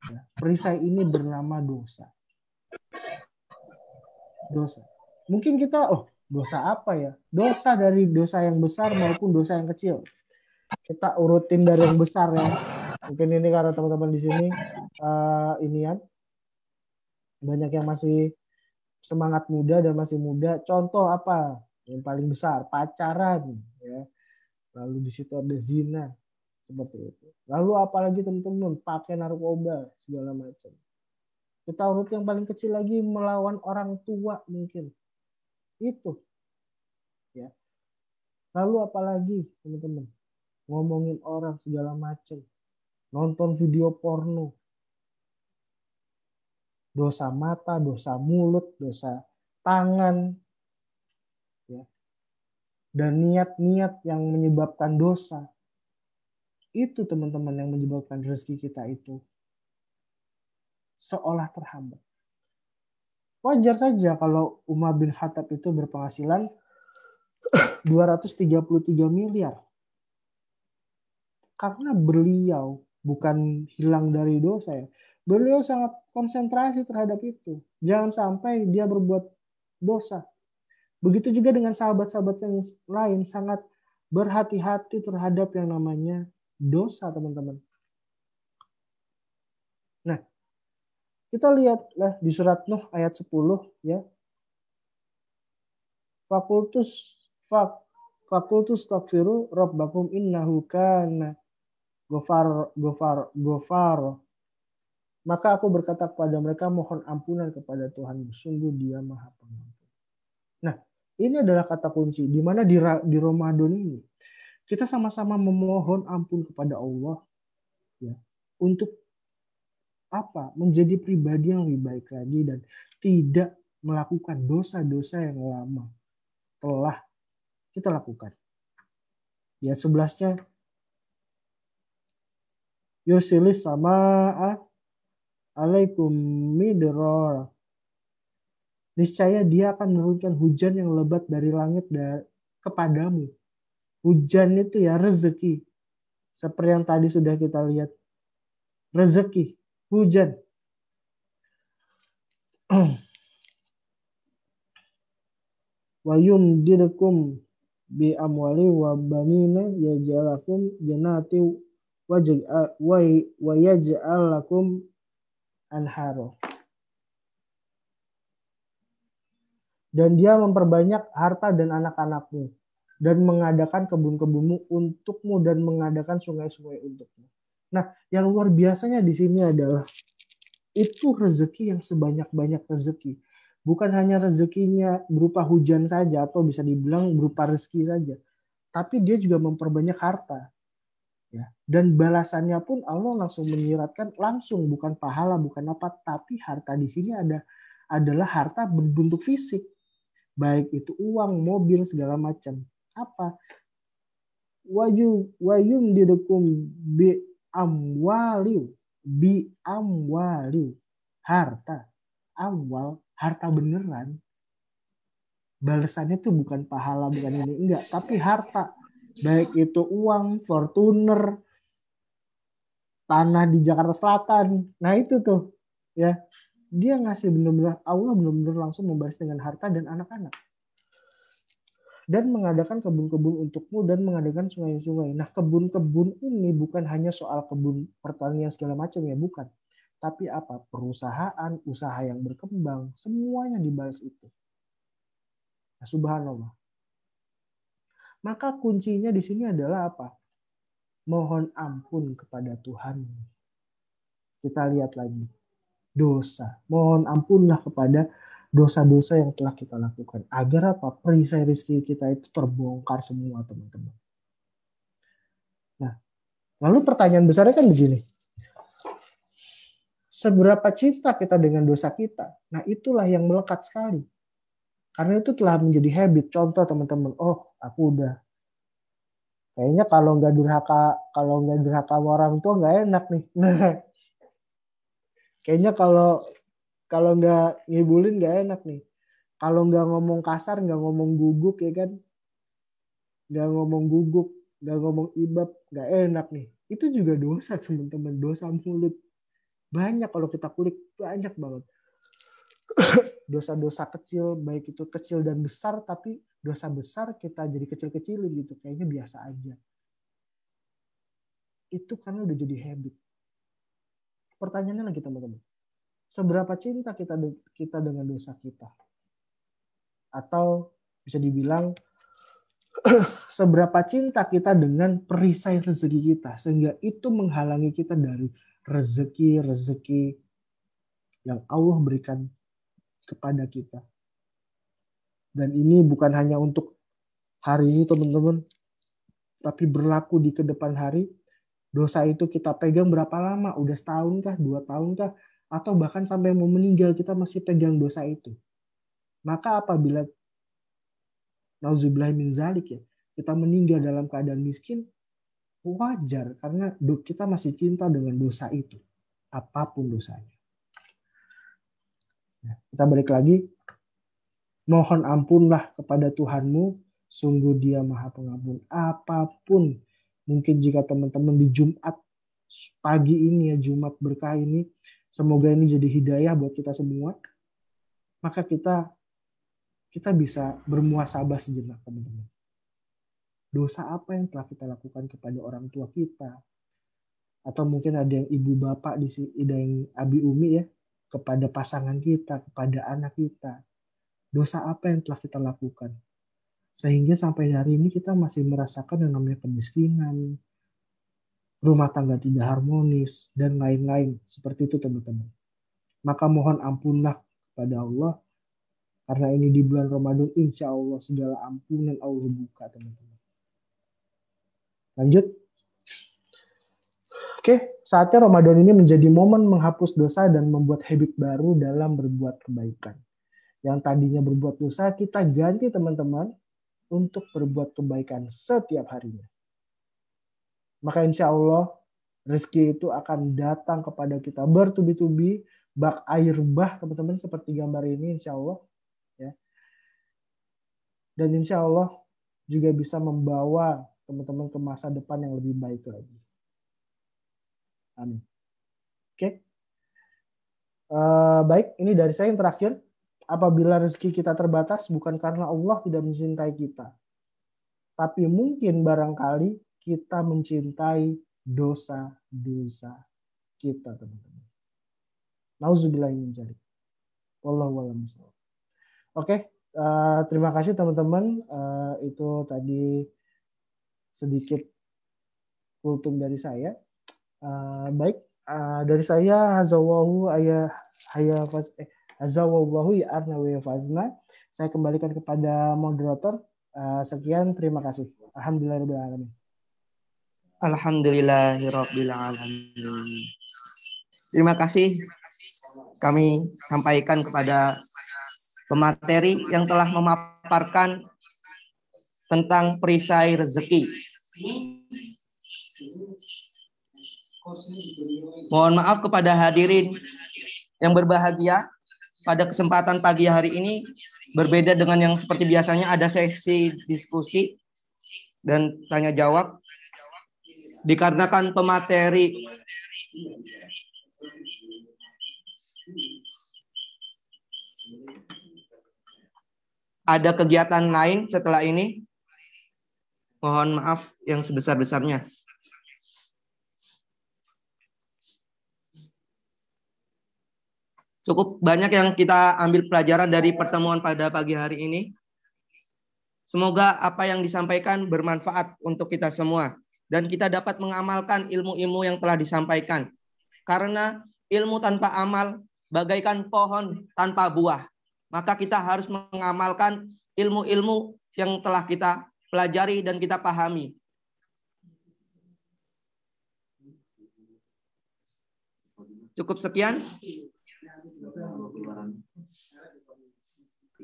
Ya, perisai ini bernama dosa. Dosa. Mungkin kita, dosa apa ya? Dosa dari dosa yang besar maupun dosa yang kecil. Kita urutin dari yang besar ya. Mungkin ini karena teman-teman di sini banyak yang masih semangat muda dan masih muda. Contoh apa? Yang paling besar, pacaran ya. Lalu di situ ada zina seperti itu. Lalu apalagi teman-teman, pakai narkoba segala macam. Kita urut yang paling kecil lagi, melawan orang tua mungkin. Itu. Ya. Lalu apalagi teman-teman? Ngomongin orang segala macam. Nonton video porno. Dosa mata, dosa mulut, dosa tangan. Ya. Dan niat-niat yang menyebabkan dosa. Itu teman-teman yang menyebabkan rezeki kita itu seolah terhambat. Wajar saja kalau Umar bin Khattab itu berpenghasilan 233 miliar. Karena beliau bukan hilang dari dosa ya. Beliau sangat konsentrasi terhadap itu. Jangan sampai dia berbuat dosa. Begitu juga dengan sahabat-sahabat yang lain, sangat berhati-hati terhadap yang namanya dosa, teman-teman. Nah, kita lihatlah di surat Nuh ayat 10 ya. fakultus taghfiru rabbakum innahu kana gofar. Maka aku berkata kepada mereka, mohon ampunan kepada Tuhan, sungguh Dia Maha Pengampun. Nah, ini adalah kata kunci di mana di Ramadan ini kita sama-sama memohon ampun kepada Allah, ya, untuk apa? Menjadi pribadi yang lebih baik lagi dan tidak melakukan dosa-dosa yang lama telah kita lakukan. Ya, 11-nya yursilis sama'a alaikum midrar. Niscaya Dia akan menurunkan hujan yang lebat dari langit kepadamu. Hujan itu ya rezeki. Seperti yang tadi sudah kita lihat. Rezeki, hujan. Wa yumdidukum bi amwali wa banina yaj'alakum jannati wa yaj'al lakum anharo. Dan Dia memperbanyak harta dan anak-anakmu dan mengadakan kebun-kebunmu untukmu dan mengadakan sungai-sungai untukmu. Nah, yang luar biasanya di sini adalah itu rezeki yang sebanyak-banyak rezeki. Bukan hanya rezekinya berupa hujan saja atau bisa dibilang berupa rezeki saja, tapi Dia juga memperbanyak harta. Ya, dan balasannya pun Allah langsung menyiratkan langsung, bukan pahala, bukan apa, tapi harta di sini adalah harta berbentuk fisik, baik itu uang, mobil, segala macam. Apa? Wayum didukum bi amwaliu, harta, amwal, harta beneran. Balasannya tuh bukan pahala, bukan ini, enggak, tapi harta. Baik itu uang, Fortuner, tanah di Jakarta Selatan. Nah itu tuh, ya, Dia ngasih benar-benar, Allah benar-benar langsung membalas dengan harta dan anak-anak. Dan mengadakan kebun-kebun untukmu dan mengadakan sungai-sungai. Nah, kebun-kebun ini bukan hanya soal kebun pertanian segala macam, ya, bukan. Tapi apa? Perusahaan, usaha yang berkembang, semuanya dibalas itu. Nah, subhanallah. Maka kuncinya di sini adalah apa? Mohon ampun kepada Tuhan. Kita lihat lagi. Dosa. Mohon ampunlah kepada dosa-dosa yang telah kita lakukan. Agar apa? Perisai rezeki kita itu terbongkar semua, teman-teman. Nah, lalu pertanyaan besarnya kan begini. Seberapa cinta kita dengan dosa kita? Nah, itulah yang melekat sekali. Karena itu telah menjadi habit. Contoh, teman-teman. Oh, aku udah. Kayaknya kalau nggak durhaka sama orang tua nggak enak nih. Nah, kayaknya kalau nggak ngibulin nggak enak nih. Kalau nggak ngomong kasar, nggak ngomong guguk, ya kan? Nggak ngomong guguk, nggak ngomong ibab, nggak enak nih. Itu juga dosa, teman-teman. Dosa mulut. Banyak kalau kita kulik, banyak banget. Dosa-dosa kecil, baik itu kecil dan besar, tapi dosa besar kita jadi kecil-kecilin gitu. Kayaknya biasa aja. Itu karena udah jadi habit. Pertanyaannya lagi, teman-teman. Seberapa cinta kita dengan dosa kita? Atau bisa dibilang seberapa cinta kita dengan perisai rezeki kita sehingga itu menghalangi kita dari rezeki-rezeki yang Allah berikan kepada kita. Dan ini bukan hanya untuk hari ini, teman-teman, tapi berlaku di kedepan hari. Dosa itu kita pegang berapa lama? Udah setahun kah? 2 tahun kah? Atau bahkan sampai mau meninggal kita masih pegang dosa itu. Maka apabila nauzubillah min zalik, ya, kita meninggal dalam keadaan miskin, wajar karena kita masih cinta dengan dosa itu. Apapun dosanya. Nah, kita balik lagi. Mohon ampunlah kepada Tuhanmu, sungguh Dia Maha Pengampun. Apapun, mungkin jika teman-teman di Jumat pagi ini, ya, Jumat berkah ini, semoga ini jadi hidayah buat kita semua. Maka kita bisa bermuhasabah sejenak, teman-teman. Dosa apa yang telah kita lakukan kepada orang tua kita? Atau mungkin ada yang ibu bapak di sini, ada yang abi umi, ya, kepada pasangan kita, kepada anak kita. Dosa apa yang telah kita lakukan? Sehingga sampai hari ini kita masih merasakan yang namanya kemiskinan, rumah tangga tidak harmonis, dan lain-lain. Seperti itu teman-teman. Maka mohon ampunlah kepada Allah. Karena ini di bulan Ramadan, insya Allah segala ampunan Allah buka teman-teman. Lanjut. Oke, saatnya Ramadan ini menjadi momen menghapus dosa dan membuat habit baru dalam berbuat kebaikan. Yang tadinya berbuat dosa, kita ganti teman-teman untuk berbuat kebaikan setiap harinya. Maka insya Allah rezeki itu akan datang kepada kita bertubi-tubi, bak air bah teman-teman seperti gambar ini insya Allah. Ya. Dan insya Allah juga bisa membawa teman-teman ke masa depan yang lebih baik lagi. Amin. Oke. Baik, ini dari saya yang terakhir. Apabila rezeki kita terbatas bukan karena Allah tidak mencintai kita. Tapi mungkin barangkali kita mencintai dosa-dosa kita, teman-teman. Nauzubillahi min dzalik. Wallahu a'lam bishawab. Oke, terima kasih teman-teman. Itu tadi sedikit kultum dari saya. Baik, dari saya hazawallahu hazawallahu ya'arna wa yafazna. Saya kembalikan kepada moderator. Sekian, terima kasih. Alhamdulillahirabbil alamin. Alhamdulillahirabbil alamin. Terima kasih kami sampaikan kepada pemateri yang telah memaparkan tentang perisai rezeki. Mohon maaf kepada hadirin yang berbahagia, pada kesempatan pagi hari ini berbeda dengan yang seperti biasanya, ada sesi diskusi dan tanya jawab. Dikarenakan pemateri ada kegiatan lain setelah ini, mohon maaf yang sebesar-besarnya. Cukup banyak yang kita ambil pelajaran dari pertemuan pada pagi hari ini. Semoga apa yang disampaikan bermanfaat untuk kita semua. Dan kita dapat mengamalkan ilmu-ilmu yang telah disampaikan. Karena ilmu tanpa amal bagaikan pohon tanpa buah. Maka kita harus mengamalkan ilmu-ilmu yang telah kita pelajari dan kita pahami. Cukup sekian.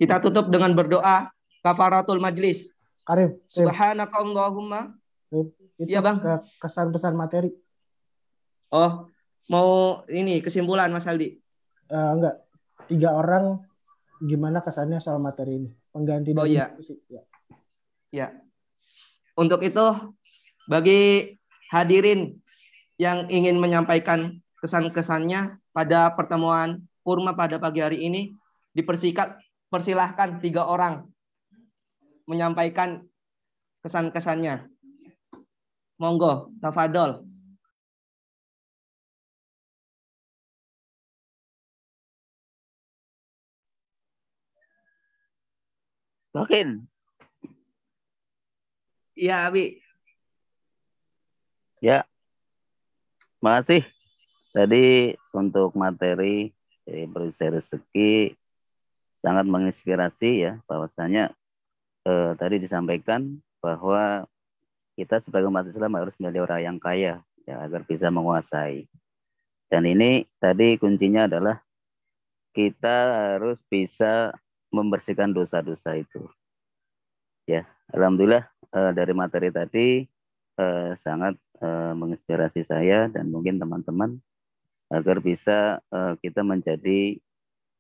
Kita tutup dengan berdoa kafaratul majlis. Arif, subhanakallahumma. Itu ya bang, kesan pesan materi. Oh, mau ini kesimpulan Mas Aldi? Enggak. 3 orang gimana kesannya soal materi ini? Pengganti dari diskusi. Ya. Untuk itu bagi hadirin yang ingin menyampaikan kesan-kesannya pada pertemuan Kurma pada pagi hari ini, persilahkan 3 orang menyampaikan kesan-kesannya. Monggo, tafadol. Mungkin. Iya, Abi. Ya, makasih. Tadi untuk materi perisai rezeki sangat menginspirasi ya, bahwasanya tadi disampaikan bahwa kita sebagai umat Islam harus menjadi orang yang kaya ya, agar bisa menguasai. Dan ini tadi kuncinya adalah kita harus bisa membersihkan dosa-dosa itu. Ya, alhamdulillah dari materi tadi sangat menginspirasi saya dan mungkin teman-teman agar bisa kita menjadi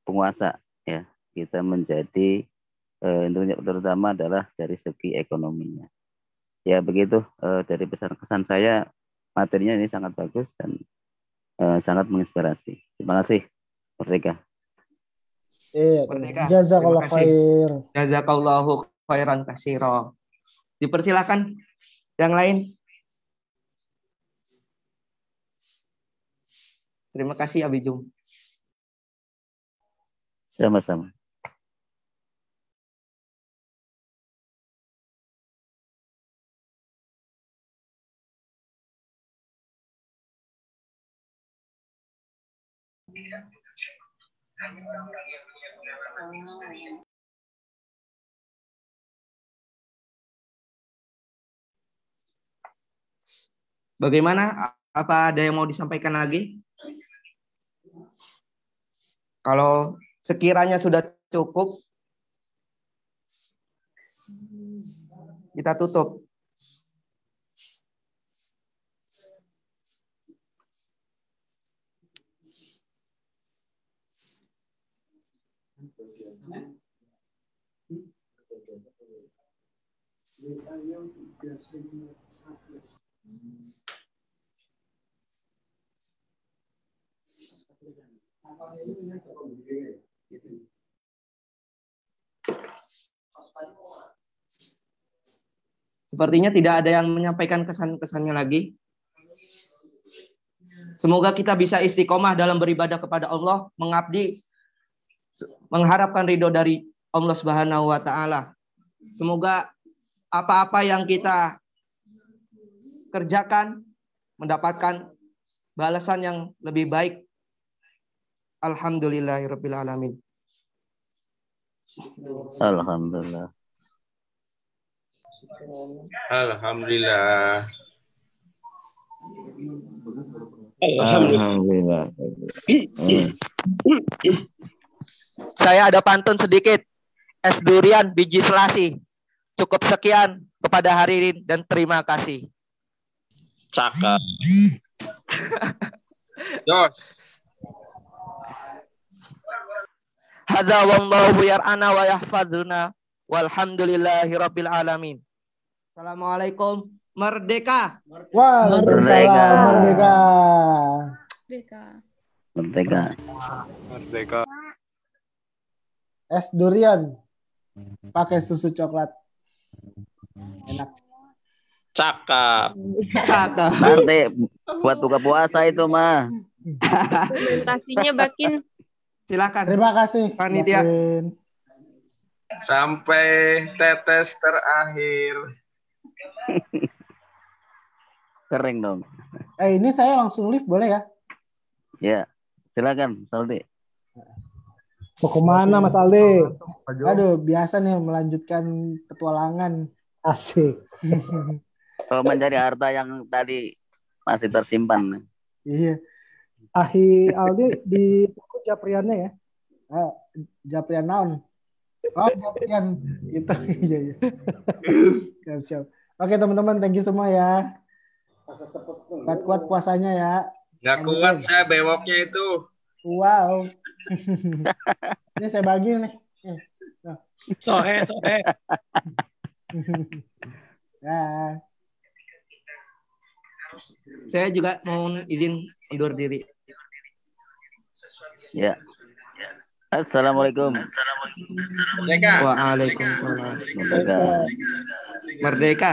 penguasa ya, kita menjadi terutama adalah dari segi ekonominya. Ya begitu, dari pesan-kesan saya, materinya ini sangat bagus dan sangat menginspirasi. Terima kasih, Merdeka. Merdeka. Jazakallahu khair. Jazakallahu khairan katsira. Dipersilakan yang lain. Terima kasih Abi Jum. Sama-sama. Bagaimana? Apa ada yang mau disampaikan lagi? Kalau sekiranya sudah cukup, kita tutup. Sepertinya tidak ada yang menyampaikan kesan-kesannya lagi. Semoga kita bisa istiqomah dalam beribadah kepada Allah, mengabdi, mengharapkan ridho dari Allah Subhanahu wa taala. Semoga apa-apa yang kita kerjakan mendapatkan balasan yang lebih baik. Alhamdulillahirabbil alamin. Alhamdulillah. Alhamdulillah. Alhamdulillah. Saya ada pantun sedikit. Es durian biji selasi. Cukup sekian kepada hari ini dan terima kasih. Cakep. Jos. Hadza wallahu yar'ana wa yahfadzuna walhamdulillahirabbil alamin. Assalamualaikum. Merdeka. Waalaikumsalam. Merdeka. Merdeka. Merdeka. Es durian pakai susu coklat. Enak. Cakep. Cakep. Nanti buat buka puasa itu mah. Dokumentasinya Bakin. Silakan. Terima kasih panitia. Sampai tetes terakhir. Kering dong. Ini saya langsung live boleh ya? Ya, silakan Saldi. Mau kemana Mas Aldi? Aduh, biasa nih melanjutkan petualangan. Asik. Kalau mencari harta yang tadi masih tersimpan. Iya. Ahi Aldi di buku Japriannya ya? Japrian naon? Oh, Japrian. Gitu. Iya, iya. Siap. Oke, teman-teman, thank you semua ya. Kuat-kuat puasanya ya. Nggak kuat saya bewoknya itu. Wow. Ini saya bagi nih. Sohe. Ya. Saya juga mau izin undur diri. Ya. Assalamualaikum. Merdeka. Waalaikumsalam. Merdeka. Merdeka.